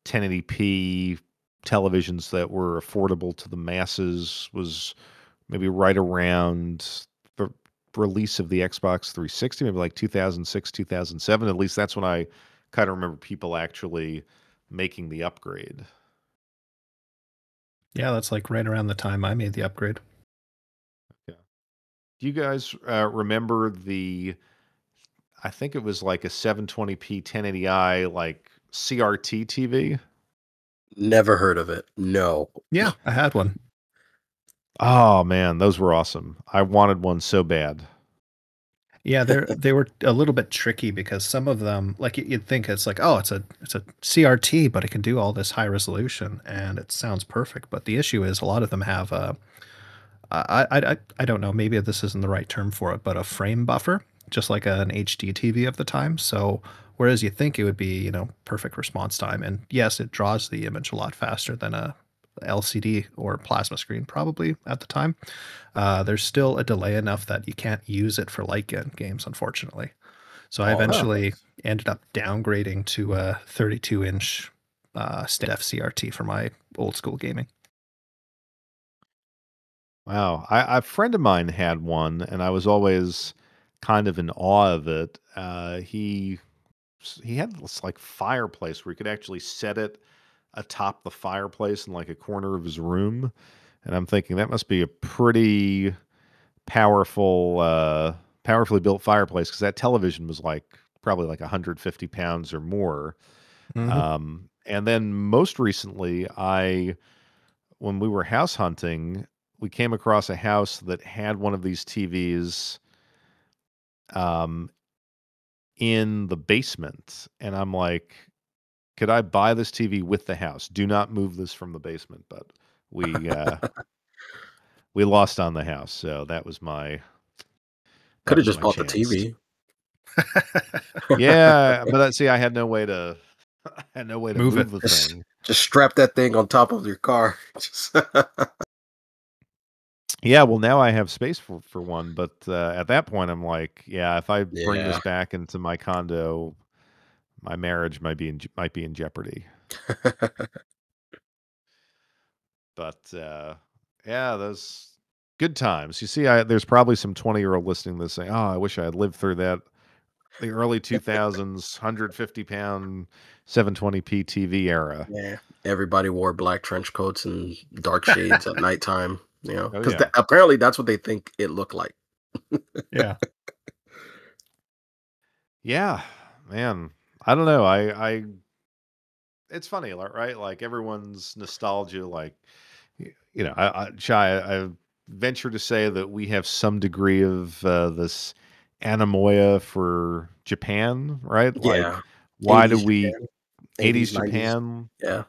1080p televisions that were affordable to the masses was maybe right around the release of the Xbox 360, maybe like 2006, 2007. At least that's when I kind of remember people actually making the upgrade. Yeah, that's like right around the time I made the upgrade. Yeah. Do you guys remember I think it was like a 720p 1080i like CRT TV? Never heard of it. No. Yeah, I had one. Oh man, those were awesome. I wanted one so bad. Yeah, they were a little bit tricky because some of them, like you'd think it's like, oh, it's a CRT, but it can do all this high resolution and it sounds perfect. But the issue is a lot of them have I don't know, maybe this isn't the right term for it, but a frame buffer, just like an HD TV of the time. So whereas you think it would be, perfect response time, and yes, it draws the image a lot faster than LCD or plasma screen probably at the time. There's still a delay enough that you can't use it for light games, unfortunately. So I Oh, Huh. eventually ended up downgrading to a 32-inch standard CRT for my old school gaming. Wow. A friend of mine had one, and I was always kind of in awe of it. He had this like fireplace where you could actually set it atop the fireplace in like a corner of his room, and I'm thinking that must be a pretty powerful, powerfully built fireplace because that television was like probably like 150 pounds or more. Hmm. And then most recently, when we were house hunting, we came across a house that had one of these TVs um, in the basement, and I'm like, could I buy this TV with the house? Do not move this from the basement. But we uh, we lost on the house, so could that have was just my bought the chance. TV. Yeah, but see, I had no way to I had no way to Move it. move the Just thing. just strap that thing on top of your car. Just Yeah, well, now I have space for one, but at that point, I'm like, yeah, if I bring this yeah. back into my condo, my marriage might be in jeopardy. But yeah, those good times. You see, there's probably some 20-year-old listening to this saying, "Oh, I wish I had lived through that the early 2000s 150-pound 720p TV era." Yeah. Everybody wore black trench coats and dark shades at nighttime, Oh because yeah, apparently that's what they think it looked like. Yeah. yeah, man. I don't know. I it's funny, right? Like everyone's nostalgia, like I venture to say that we have some degree of this anemoia for Japan, right? Yeah. Like, why do 80s we Japan, 80s 80s, 90s. Japan? Yeah.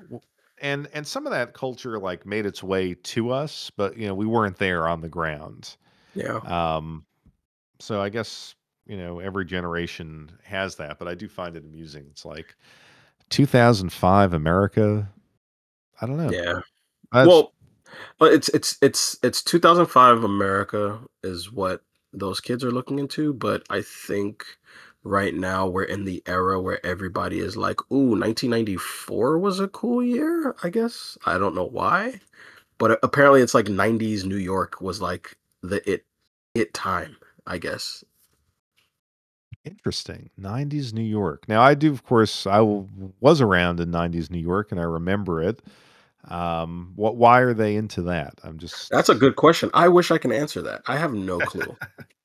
W- and some of that culture like made its way to us, but we weren't there on the ground. Yeah. Um, so I guess every generation has that, but I do find it amusing. It's like 2005 America. I don't know. Yeah. That's Well, but it's 2005 America is what those kids are looking into, but I think right now we're in the era where everybody is like, "Ooh, 1994 was a cool year," I guess. I don't know why, but apparently it's like 90s New York was like the it time, I guess. interesting. 90s New York. Now, of course, was around in 90s New York and I remember it. Why are they into that? I'm That's a just good question. I wish I can answer that. I have no clue.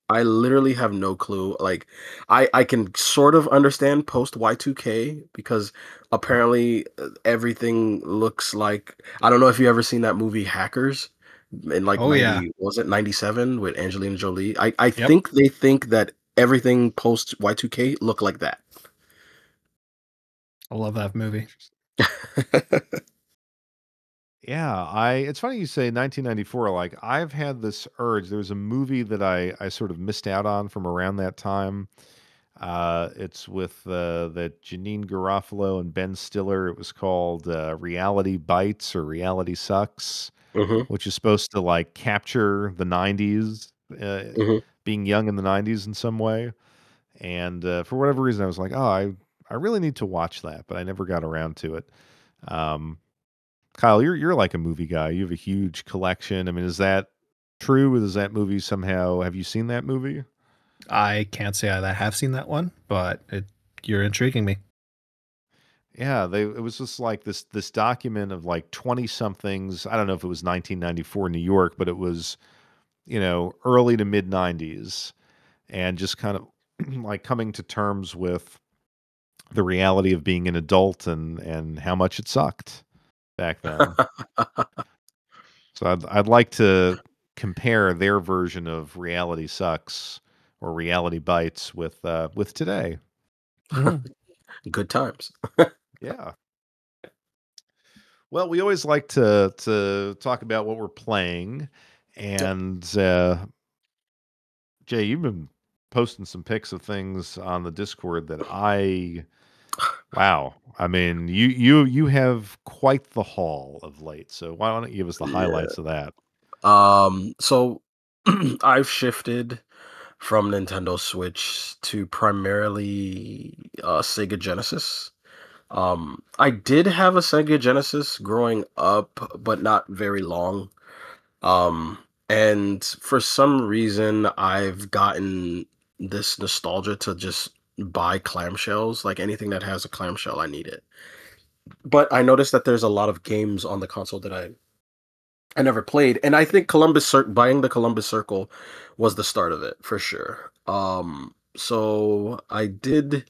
I literally have no clue. Like, I can sort of understand post Y2K because apparently everything looks like I don't know if you ever seen that movie Hackers in like Oh yeah. 90 was it 97 with Angelina Jolie. I Yep. think they think that everything post Y2K look like that. I love that movie. interesting. Yeah, it's funny you say 1994. Like I've had this urge. There's a movie that I sort of missed out on from around that time. It's with the Janine Garofalo and Ben Stiller. It was called Reality Bites or Reality Sucks, Mhm. which is supposed to like capture the 90s, Mhm. being young in the 90s in some way. And for whatever reason, I was like, oh, I really need to watch that, but I never got around to it. Um, Kyle, you're like a movie guy. You have a huge collection. I mean, is that true? Is that movie somehow? Have you seen that movie? I can't say I have seen that one, but you're intriguing me. Yeah, it was just like this document of like 20 somethings. I don't know if it was 1994 New York, but it was, early to mid 90s and just kind of like coming to terms with the reality of being an adult and how much it sucked back then. So I'd like to compare their version of reality sucks or reality bites with today. Mhm. Good times. Yeah. Well, we always like to talk about what we're playing, Yep. and Jay, you've been posting some pics of things on the Discord that I Wow. I mean, you have quite the haul of late. So why don't you give us the Yeah. highlights of that? So I've shifted from Nintendo Switch to primarily Sega Genesis. I did have a Sega Genesis growing up, but not very long. Um, and for some reason, I've gotten this nostalgia to just buy clamshells. Like anything that has a clamshell, I need it. But I noticed that there's a lot of games on the console that I never played, and I think buying the Columbus Circle was the start of it for sure. So I did.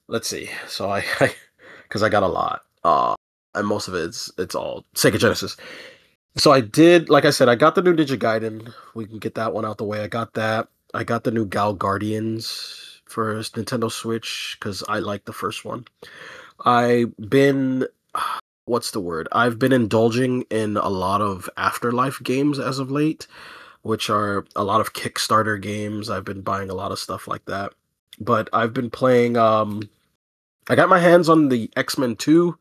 Let's see. So because I got a lot. And most of it's all Sega Genesis. So I did, like I said, I got the new Ninja Gaiden. We can get that one out the way. I got that. I got the new Gal Guardians for Nintendo Switch because I like the first one. I've been, what's the word? I've been indulging in a lot of Afterlife games as of late, which are a lot of Kickstarter games. I've been buying a lot of stuff like that. But I've been playing, I got my hands on the X-Men 2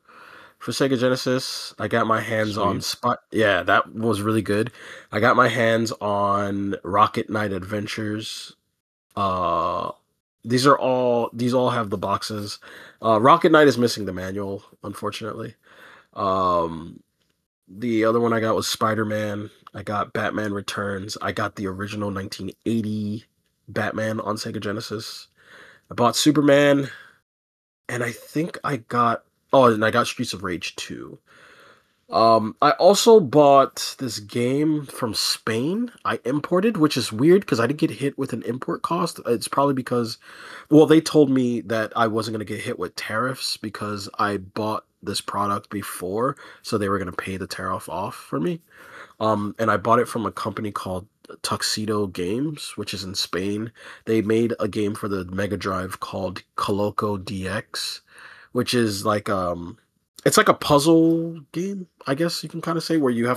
for Sega Genesis. I got my hands on Sweet. Spot. Yeah, that was really good. I got my hands on Rocket Knight Adventures. Uh, these all have the boxes. Rocket Knight is missing the manual, unfortunately. Um, the other one I got was Spider Man. I got Batman Returns. I got the original 1980 Batman on Sega Genesis. I bought Superman, and I think I got. Oh, and I got Streets of Rage 2. I also bought this game from Spain. I imported, which is weird because I didn't get hit with an import cost. It's probably because, well, they told me that I wasn't going to get hit with tariffs because I bought this product before, so they were going to pay the tariff off for me. And I bought it from a company called Tuxedo Games, which is in Spain. They made a game for the Mega Drive called Coloco DX, which is like it's like a puzzle game, I guess you can kind of say, where you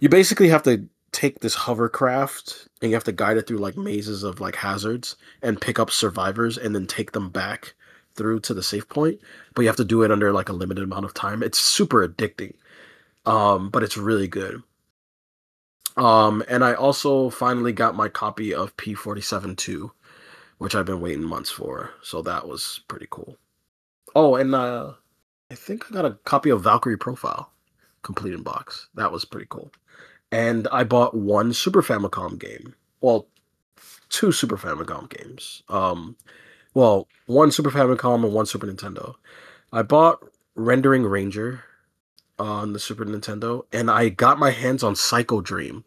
basically have to take this hovercraft and you have to guide it through like mazes of like hazards and pick up survivors and then take them back through to the safe point. But you have to do it under like a limited amount of time. It's super addicting. But it's really good. And I also finally got my copy of P47 2, which I've been waiting months for. So that was pretty cool. Oh, and I think I got a copy of Valkyrie Profile, complete in box. That was pretty cool. And I bought one Super Famicom game. Well, two Super Famicom games. Well, one Super Famicom and one Super Nintendo. I bought Rendering Ranger on the Super Nintendo, and I got my hands on Psycho Dream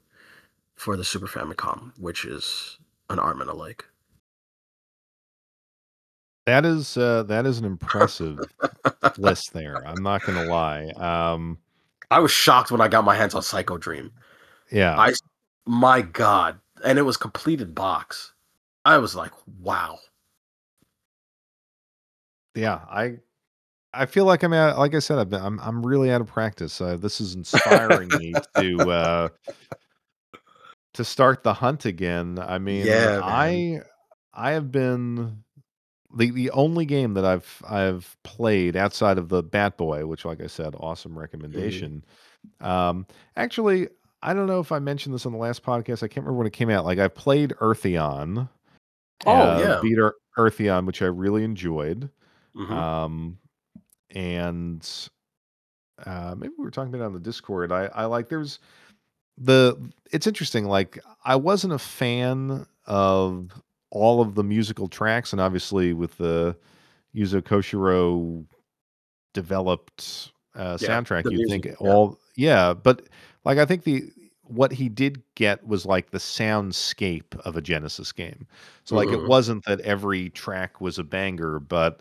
for the Super Famicom, which is an arm and a leg. That is an impressive list there. I'm not gonna lie. I was shocked when I got my hands on Psycho Dream. Yeah, I, my God, and it was completed box. I was like, wow. yeah. I feel like like I said, I'm really out of practice. This is inspiring me to start the hunt again. I mean, Yeah, man. I have been the only game that I've played outside of the Bat Boy, which, like I said, awesome Mhm. recommendation. Um, Actually, I don't know if I mentioned this on the last podcast. I can't remember when it came out. Like I played Eartheon, Oh yeah. beat Eartheon, which I really enjoyed. Hmm. Um, and maybe we were talking about it on the Discord. I like there's the it's interesting. Like I wasn't a fan of all of the musical tracks, and obviously with the Yuzo Koshiro developed Yeah. soundtrack, The you'd music. think Yeah. all yeah, but like I think the what he did get was like the soundscape of a Genesis game. So like it Hmm. wasn't that every track was a banger, but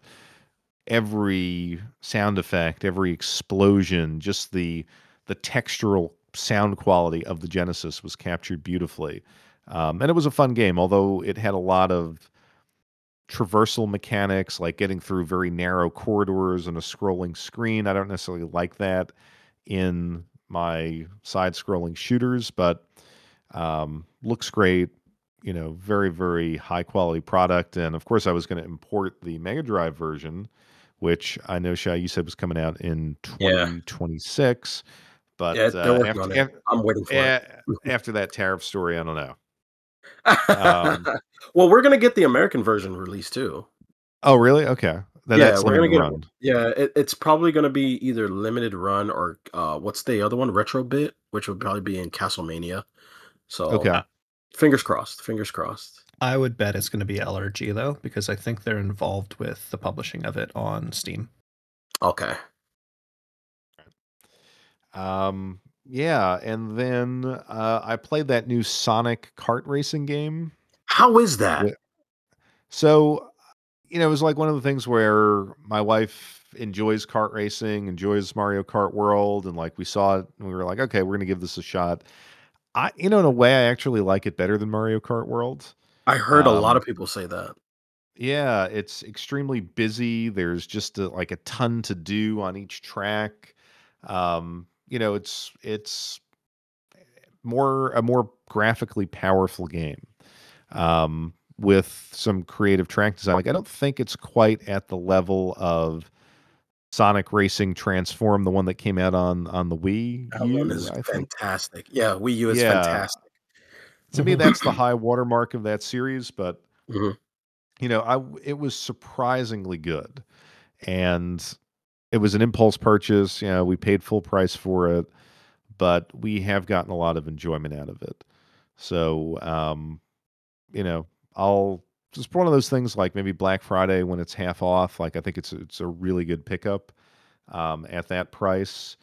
every sound effect, every explosion, just the textural sound quality of the Genesis was captured beautifully. And it was a fun game, although it had a lot of traversal mechanics, like getting through very narrow corridors and a scrolling screen. I don't necessarily like that in my side-scrolling shooters, but looks great. You know, very very high quality product. And of course, I was going to import the Mega Drive version, which I know Shy you said was coming out in Yeah. 2026. But Yeah, they're working on it. I'm waiting for it. after that tariff story, I don't know. Um, Well, we're gonna get the American version released too. oh, really? Okay. Yeah, That's we're gonna limited get it. run. Yeah, it's probably gonna be either limited run or what's the other one? Retro bit, which would probably be in Castlemania. So Okay. fingers crossed. Fingers crossed. I would bet it's going to be LRG though, because I think they're involved with the publishing of it on Steam. Okay. Yeah, and then I played that new Sonic kart racing game. How is that? Wi- So, it was like one of the things where my wife enjoys kart racing, enjoys Mario Kart World, and like we saw it and we were like, okay, we're gonna give this a shot. In a way, I actually like it better than Mario Kart World. I heard a lot Um, of people say that. yeah, it's extremely busy. There's just like a ton to do on each track. It's a more graphically powerful game with some creative track design. Like I don't think it's quite at the level of Sonic Racing Transform, the one that came out on the Wii That one U. is I think. fantastic. Yeah, Wii U is Yeah, fantastic. to me that's the high watermark of that series. But Mhm. it was surprisingly good, and it was an impulse purchase. We paid full price for it, but we have gotten a lot of enjoyment out of it. So, you know, I'll just one of those things like maybe Black Friday when it's half off. Like I think it's a really good pickup at that price.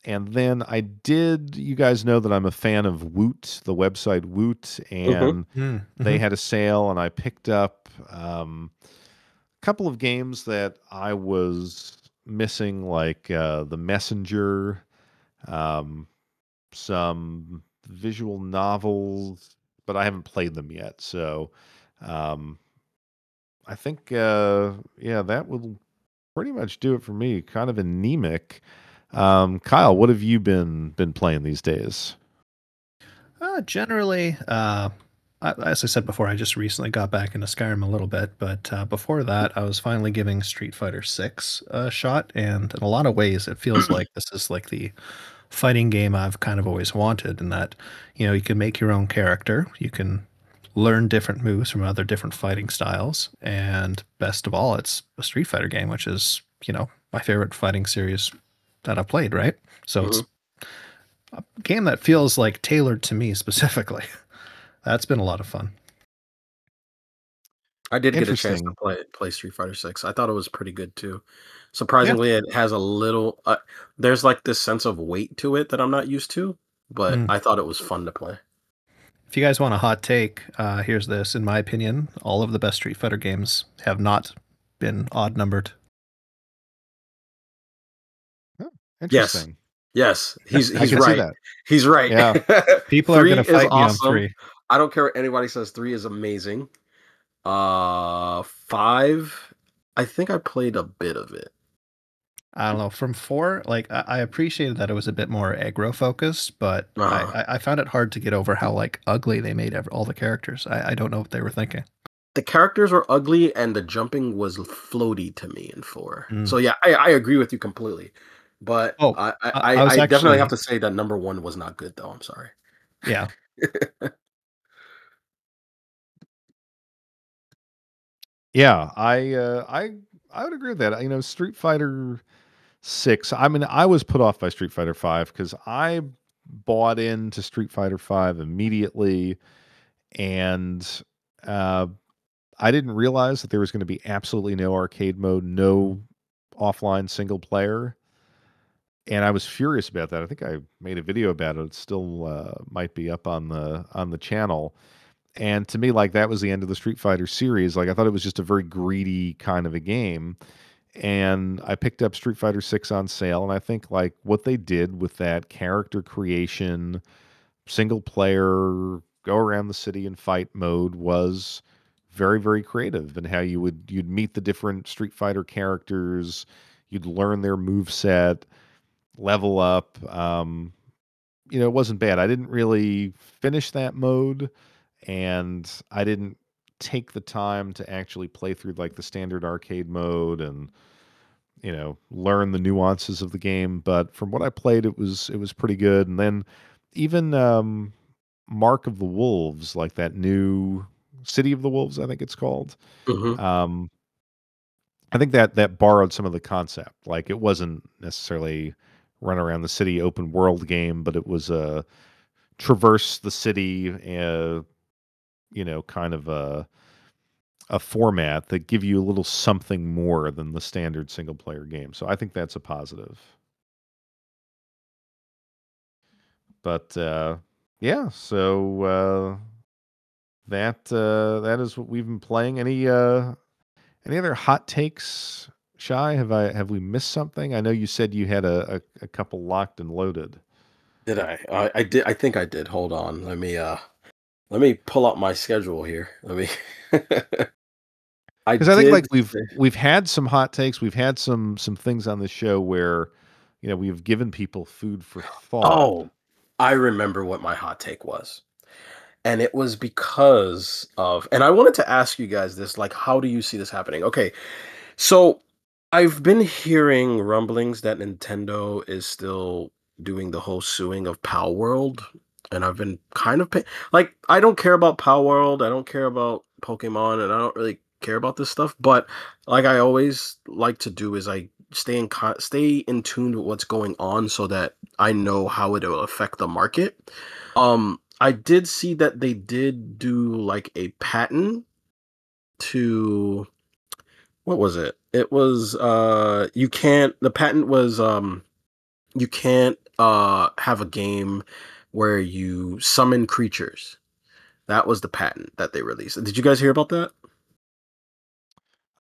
And then you guys know that I'm a fan of Woot, the website Woot, Mhm. and they Mm-hmm. had a sale, and I picked up a couple of games that I was missing, like The Messenger, um, some visual novels, but I haven't played them yet. So um, I think, yeah, that will pretty much do it for me. Kind of anemic. Kyle, what have you been playing these days? Generally, as I said before, I just recently got back into Skyrim a little bit, but before that, I was finally giving Street Fighter 6 a shot, and in a lot of ways, it feels like this is like the fighting game I've kind of always wanted, in that, you can make your own character, you can learn different moves from other different fighting styles, and best of all, it's a Street Fighter game, which is, my favorite fighting series that I've played, right? So it's Mhm. a game that feels like tailored to me specifically. That's been a lot of fun. I did get a chance to Interesting. play Street Fighter 6. I thought it was pretty good too. Yeah. Surprisingly, it has a little there's like this sense of weight to it that I'm not used to, but Mm. I thought it was fun to play. If you guys want a hot take, here's this. In my opinion, all of the best Street Fighter games have not been odd numbered. Oh, Yes. interesting. Yes, he's I he's can see right. that. He's right. Yeah. People are 3 going to is fight me on awesome. 3. I don't care what anybody says, 3 is amazing. 5, I think I played a bit of it. I don't know. From 4, like, I appreciated that it was a bit more aggro focused, but I, Uh-huh. I I found it hard to get over how, like, ugly they made all the characters. I don't know what they were thinking. The characters were ugly and the jumping was floaty to me in 4. Mm. So yeah, I agree with you completely. But Oh, I I was I definitely have actually, to say that number 1 was not good though, I'm sorry. yeah. Yeah, I would agree with that. Street Fighter 6. I mean, I was put off by Street Fighter 5 because I bought into Street Fighter 5 immediately, and uh, I didn't realize that there was going to be absolutely no arcade mode, no offline single player, and I was furious about that. I think I made a video about it. It still might be up on the channel. And to me, like that was the end of the Street Fighter series. Like I thought it was just a very greedy kind of a game. And I picked up Street Fighter 6 on sale, and I think like what they did with that character creation, single player, go around the city and fight mode was very, very creative. And how you'd meet the different Street Fighter characters, you'd learn their move set, level up. It wasn't bad. I didn't really finish that mode, and I didn't take the time to actually play through like the standard arcade mode and learn the nuances of the game. But from what I played, it was pretty good. And then even Mark of the Wolves, like that new City of the Wolves, I think it's called. Hmm. Um, I think that borrowed some of the concept. Like it wasn't necessarily run around the city open world game, but it was a traverse the city, kind of a format that give you a little something more than the standard single player game. So I think that's a positive. But yeah, so that is what we've been playing. Any other hot takes, Shy? Have we missed something? I know you said you had a couple locked and loaded. Did I? I did. I think I did. Hold on. Let me pull up my schedule here. Let me. I Because I think like did. we've had some hot takes, we've had some things on the show where we've given people food for thought. Oh, I remember what my hot take was. And it was because of, and I wanted to ask you guys this, like, how do you see this happening? Okay, so I've been hearing rumblings that Nintendo is still doing the whole suing of Power World, and I've been kind of like, I don't care about Power World, I don't care about Pokemon, and I don't really care about this stuff. But like I always like to do is I stay in tune with what's going on so that I know how it will affect the market. I did see that they did do like a patent to, what was it? It was you can't, the patent was you can't have a game where you summon creatures. That was the patent that they released. Did you guys hear about that?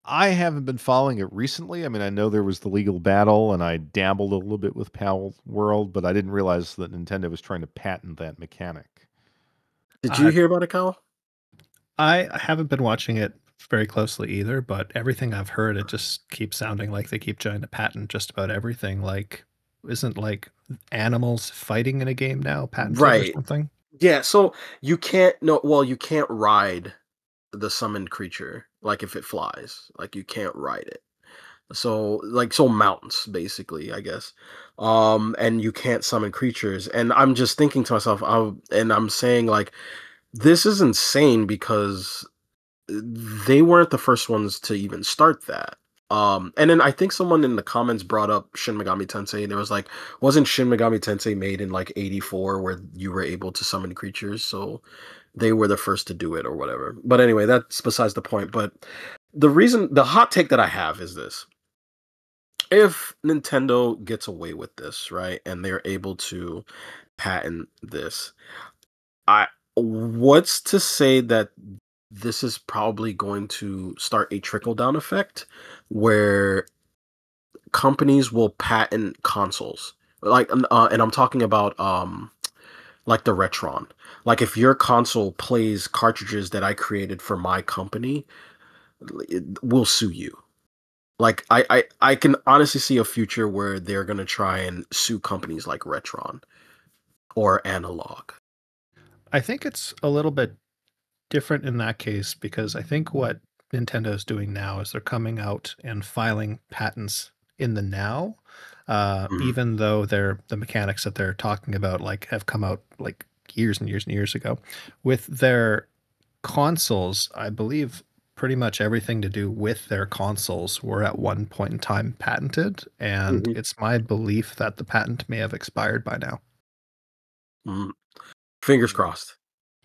I haven't been following it recently. I mean, I know there was the legal battle, and I dabbled a little bit with Pal World, but I didn't realize that Nintendo was trying to patent that mechanic. Did you I hear about it, Kyle? I haven't been watching it very closely either, but everything I've heard, it just keeps sounding like they keep trying to patent just about everything. Like, isn't like animals fighting in a game now patented or Right. something? Yeah, so you can't, no, well, you can't ride the summoned creature like if it flies. Like you can't ride it. So like, so mounts basically, I guess. And you can't summon creatures. And I'm just thinking to myself, and I'm saying like, this is insane because they weren't the first ones to even start that. And then I think someone in the comments brought up Shin Megami Tensei, and it was like, wasn't Shin Megami Tensei made in like '84 where you were able to summon creatures? So they were the first to do it or whatever. But anyway, that's besides the point. But the hot take that I have is this: if Nintendo gets away with this, right, and they're able to patent this, I what's to say that this is probably going to start a trickle down effect where companies will patent consoles, like, and I'm talking about like the Retron. Like if your console plays cartridges that I created for my company, we'll sue you. Like I can honestly see a future where they're gonna try and sue companies like Retron or Analog. I think it's a little bit different in that case because I think what Nintendo is doing now is they're coming out and filing patents in the now, Mhm. even though the mechanics that they're talking about like have come out like years and years and years ago. With their consoles, I believe pretty much everything to do with their consoles were at one point in time patented, and Mhm. it's my belief that the patent may have expired by now. Mhm. Fingers Mm. crossed.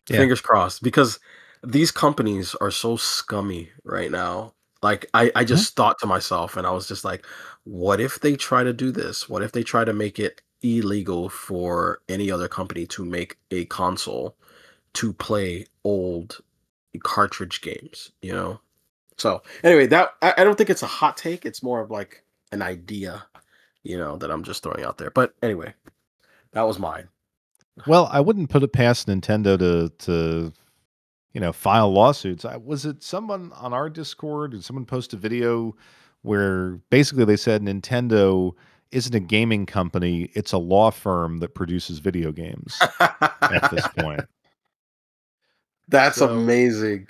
Yeah. Fingers crossed, because these companies are so scummy right now. Like I Mhm. just thought to myself, and I was just like, what if they try to do this? What if they try to make it illegal for any other company to make a console to play old cartridge games, you know? So anyway, that I don't think it's a hot take. It's more of like an idea, that I'm just throwing out there. But anyway, that was mine. Well, I wouldn't put it past Nintendo to file lawsuits. Was it someone on our Discord? Did someone post a video where basically they said Nintendo isn't a gaming company; it's a law firm that produces video games at this point. That's So amazing.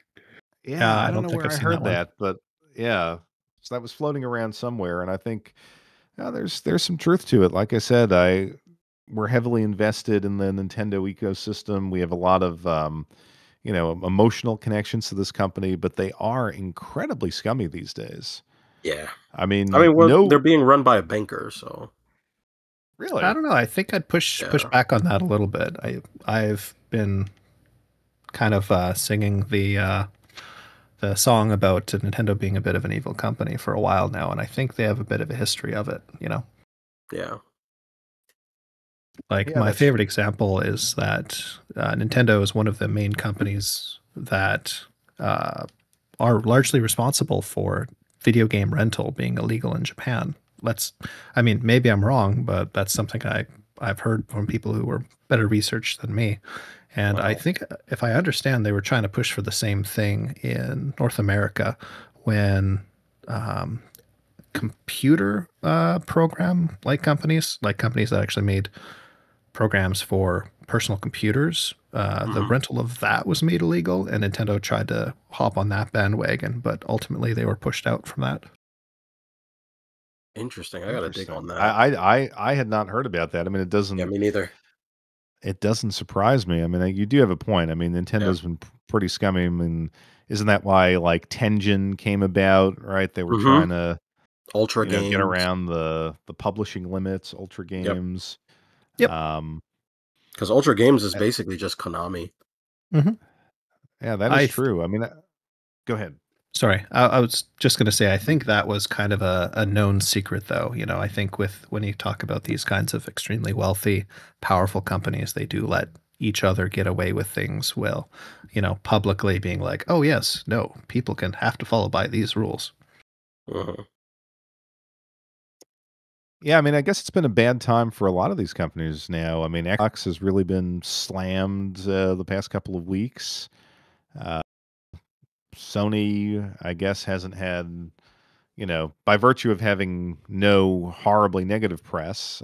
yeah, Yeah, I I don't don't know think where I've I seen that heard one. that, but yeah. So that was floating around somewhere, and I think there's some truth to it. Like I said, we're heavily invested in the Nintendo ecosystem. We have a lot of emotional connections to this company, but they are incredibly scummy these days. Yeah. I I mean, mean, well, they're being run by a banker, so I really, don't know. I think I'd push yeah. back on that a little bit. I've been kind of singing the song about Nintendo being a bit of an evil company for a while now, and I think they have a bit of a history of it. Yeah. Like yeah, my that's favorite true. example is that Nintendo is one of the main companies that uh, are largely responsible for video game rental being illegal in Japan. I mean, maybe I'm wrong, but that's something I've heard from people who were better researched than me. And I Wow. think, if I understand, they were trying to push for the same thing in North America when um, computer program like companies that actually made programs for personal computers. The Mhm. rental of that was made illegal, and Nintendo tried to hop on that bandwagon, but ultimately they were pushed out from that. Interesting. I gotta dig on Interesting. that. I had not heard about that. I mean, Yeah, me neither. it doesn't surprise me. I mean, you do have a point. I mean, Yeah. Nintendo's been pretty scummy. I mean, isn't that why like Tengen came about? Right? They were Mhm. trying to Ultra get Games. around the publishing limits. Ultra Yep. Games. Yep. Um, Because Ultra Games is uh, basically just Konami. hmm yeah, that is I true. I mean, go ahead. Sorry, I was just going to say I think that was kind of a known secret, though. I think when you talk about these kinds of extremely wealthy, powerful companies, they do let each other get away with things. Will, publicly being like, "Oh yes, no, people can have to follow by these rules." Mhm. Yeah, I mean, I guess it's been a bad time for a lot of these companies now. I mean, Xbox has really been slammed the past couple of weeks. Uh, Sony, I guess, hasn't had, by virtue of having no horribly negative press,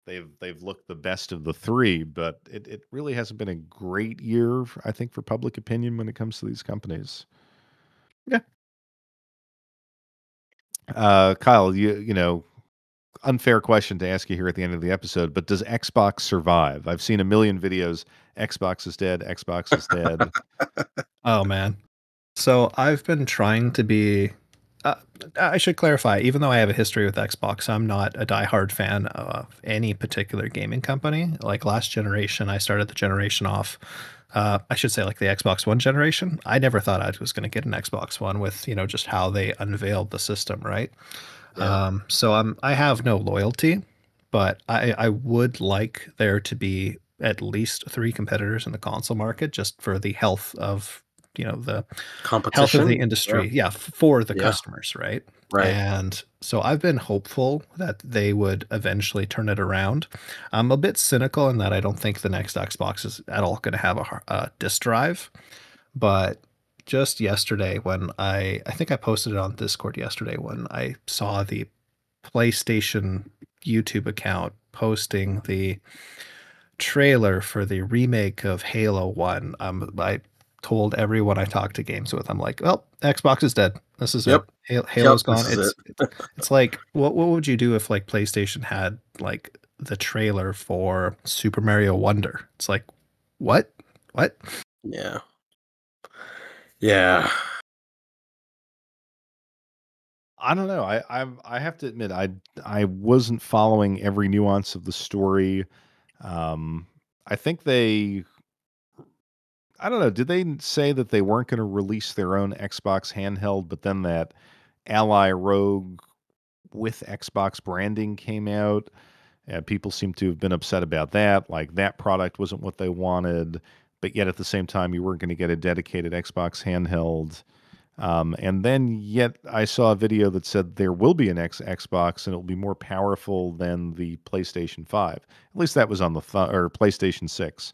they've looked the best of the three. But it really hasn't been a great year, I think, for public opinion when it comes to these companies. Yeah. Kyle, unfair question to ask you here at the end of the episode, but does Xbox survive? I've seen a million videos. Xbox is dead. Xbox is dead. Oh man. So I've been trying to be. Uh, I should clarify, even though I have a history with Xbox, I'm not a diehard fan of any particular gaming company. Like last generation, I started the generation off. I should say like the Xbox One generation. I never thought I was going to get an Xbox One with just how they unveiled the system, right? Yeah. So I have no loyalty, but I would like there to be at least three competitors in the console market just for the health of the health of the Competition? Yeah. industry. Yeah, for the Yeah. customers, right? Right. And so I've been hopeful that they would eventually turn it around. I'm a bit cynical in that I don't think the next Xbox is at all going to have a disk drive, but just yesterday when I think I posted it on Discord yesterday when I saw the PlayStation YouTube account posting the trailer for the remake of Halo 1. I told everyone I talked to games with, I'm like, well, Xbox is dead. This is it. Yep. Yep. Halo's This gone. is it. It's like what would you do if like PlayStation had like the trailer for Super Mario Wonder? It's like, what? What? Yeah. Yeah. I don't know. I have to admit I wasn't following every nuance of the story. Um, I think I don't know. Did they say that they weren't going to release their own Xbox handheld, but then that Ally Rogue with Xbox branding came out? People seem to have been upset about that. Like that product wasn't what they wanted, but yet at the same time, you weren't going to get a dedicated Xbox handheld. And then yet I saw a video that said there will be an Xbox and it'll be more powerful than the PlayStation 5. At least that was on the or PlayStation 6.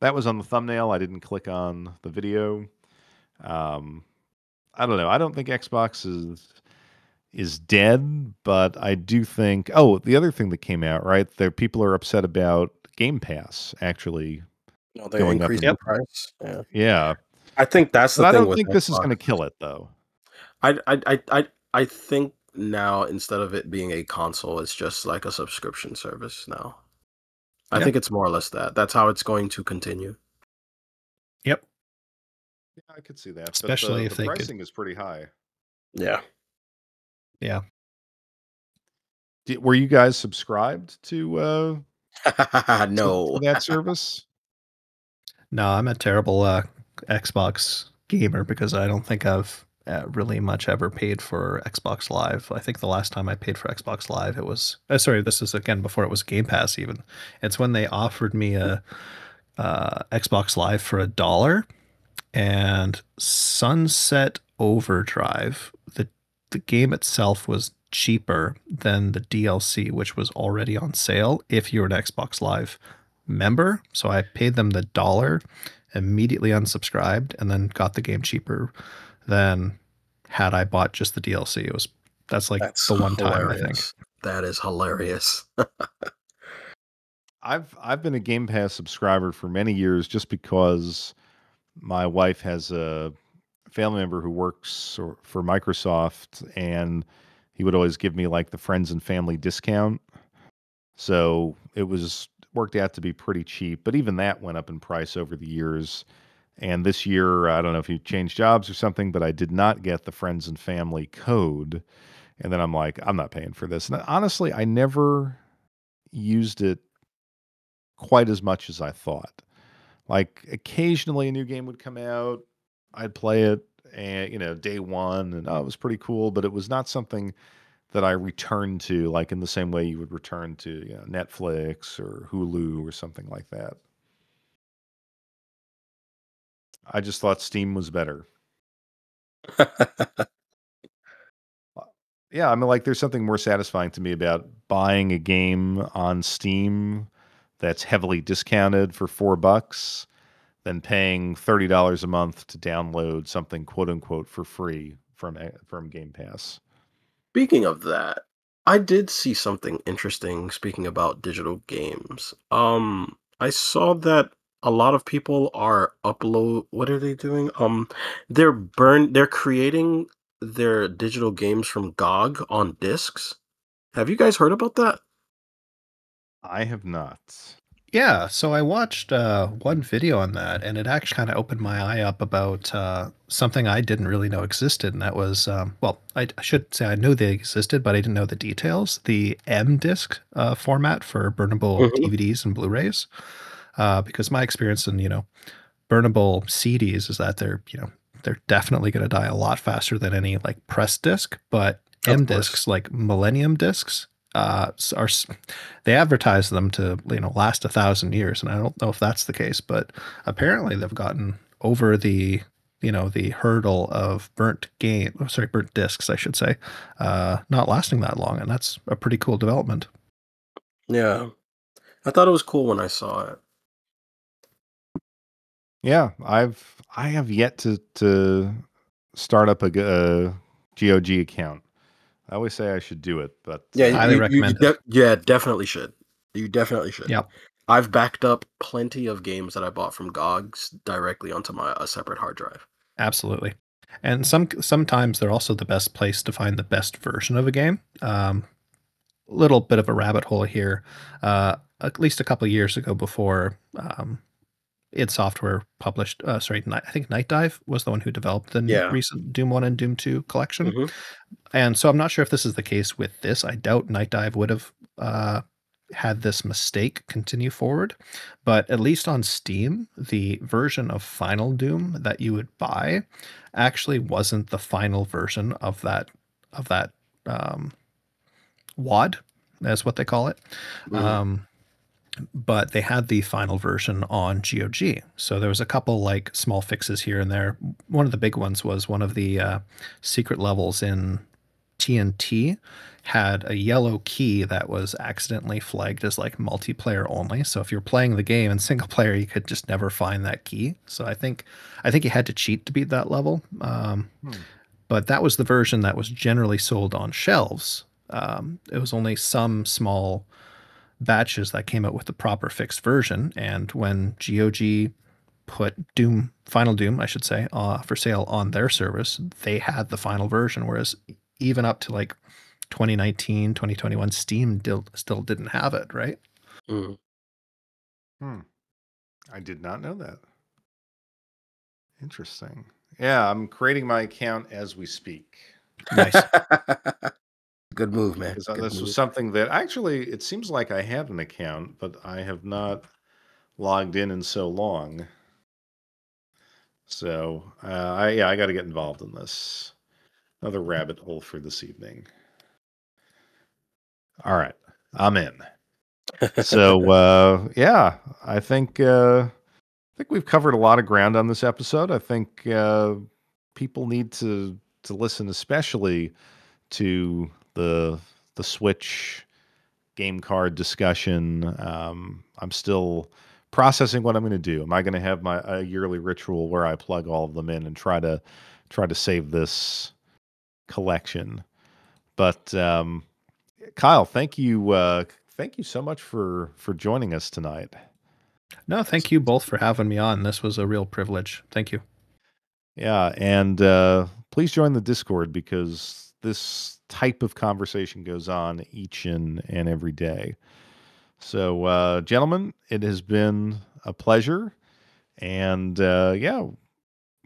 That was on the thumbnail. I didn't click on the video. Um, I don't know. I don't think Xbox is dead, but I do think. Oh, the other thing that came out, right? There, people are upset about Game Pass actually No, they going up increased in. the Yep. price. Yeah. Yeah, I think that's but the I thing don't with think this is Xbox. going to kill it, though. I think now instead of it being a console, it's just like a subscription service now. I Yeah. think it's more or less that. That's how it's going to continue. Yep. Yeah, I could see that, but Especially the if they could. pricing is pretty high. Yeah. Yeah. Were you guys subscribed to No. that service? No, I'm a terrible Xbox gamer because I don't think I've really much ever paid for Xbox Live. I think the last time I paid for Xbox Live, it was sorry, this is again before it was Game Pass. Even it's when they offered me a Xbox Live for $1, and Sunset Overdrive, the game itself was cheaper than the DLC, which was already on sale if you're an Xbox Live member. So I paid them the $1, immediately unsubscribed, and then got the game cheaper than had I bought just the DLC. That's like That's the one time I think. hilarious. That is hilarious. I've been a Game Pass subscriber for many years just because my wife has a family member who works for Microsoft, and he would always give me like the friends and family discount. So it was worked out to be pretty cheap, but even that went up in price over the years. And this year, I don't know if you changed jobs or something, but I did not get the friends and family code. And then I'm like, I'm not paying for this. And honestly, I never used it quite as much as I thought. Like occasionally a new game would come out, I'd play it, and day one, and oh, it was pretty cool, but it was not something that I returned to like in the same way you would return to Netflix or Hulu or something like that. I just thought Steam was better. Uh, Yeah, I mean, like, there's something more satisfying to me about buying a game on Steam that's heavily discounted for $4 than paying $30 a month to download something quote unquote for free from Game Pass. Speaking of that, I did see something interesting speaking about digital games. I saw that a lot of people are upload what are they doing? They're creating their digital games from GOG on discs. Have you guys heard about that? I have not. Yeah, so I watched one video on that, and it actually kind of opened my eye up about something I didn't really know existed, and that was, well, I should say I knew they existed, but I didn't know the details. The M disc format for burnable Hmm. DVDs and Blu-rays, because my experience in burnable CDs is that they're definitely going to die a lot faster than any like press disc, but Of M course. discs like Millennium discs are they advertise them to last 1,000 years, and I don't know if that's the case, but apparently they've gotten over the hurdle of burnt discs, I should say, not lasting that long, and that's a pretty cool development. Yeah. I thought it was cool when I saw it. Yeah, I have yet to start up a GOG account. I always say I should do it, but Yeah, Highly recommend it. yeah, definitely should. You definitely should. Yep. I've backed up plenty of games that I bought from GOGs directly onto my a separate hard drive. Absolutely. And sometimes they're also the best place to find the best version of a game. Little bit of a rabbit hole here. At least a couple of years ago, before id Software published, I think Night Dive was the one who developed the Yeah. recent Doom 1 and Doom 2 collection. Hmm. And so I'm not sure if this is the case with this. I doubt Night Dive would have had this mistake continue forward. But at least on Steam, the version of Final Doom that you would buy actually wasn't the final version of that um, WAD, that's what they call it. Hmm. Um, but they had the final version on GOG. So there was a couple like small fixes here and there. One of the big ones was one of the secret levels in TNT had a yellow key that was accidentally flagged as like multiplayer only. So if you're playing the game in single player, you could just never find that key. So I think you had to cheat to beat that level. hmm. But that was the version that was generally sold on shelves. It was only some small batches that came out with the proper fixed version. And when GOG put Final Doom, I should say, for sale on their service, they had the final version, whereas even up to like 2019, 2021, Steam still didn't have it, right? Mm. I did not know that. Interesting. Yeah, I'm creating my account as we speak. Nice. Good move, man. Because Good this was move. something that actually, it seems like I had an account, but I have not logged in so long. So, I got to get involved in this. Another rabbit hole for this evening. All right, I'm in. So, yeah, I think we've covered a lot of ground on this episode. I think people need to listen, especially to the Switch game card discussion. I'm still processing what I'm going to do. Am I going to have a yearly ritual where I plug all of them in and try to save this collection? But Kyle, thank you so much for joining us tonight. No, thank you both for having me on. This was a real privilege. Thank you. Yeah, and please join the Discord because this type of conversation goes on each and every day. So, gentlemen, it has been a pleasure. And yeah,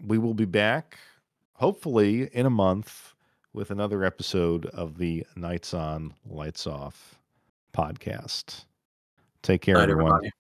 we will be back hopefully in a month with another episode of the Nights On, Lights Off podcast. Take care, Night, everyone. everybody.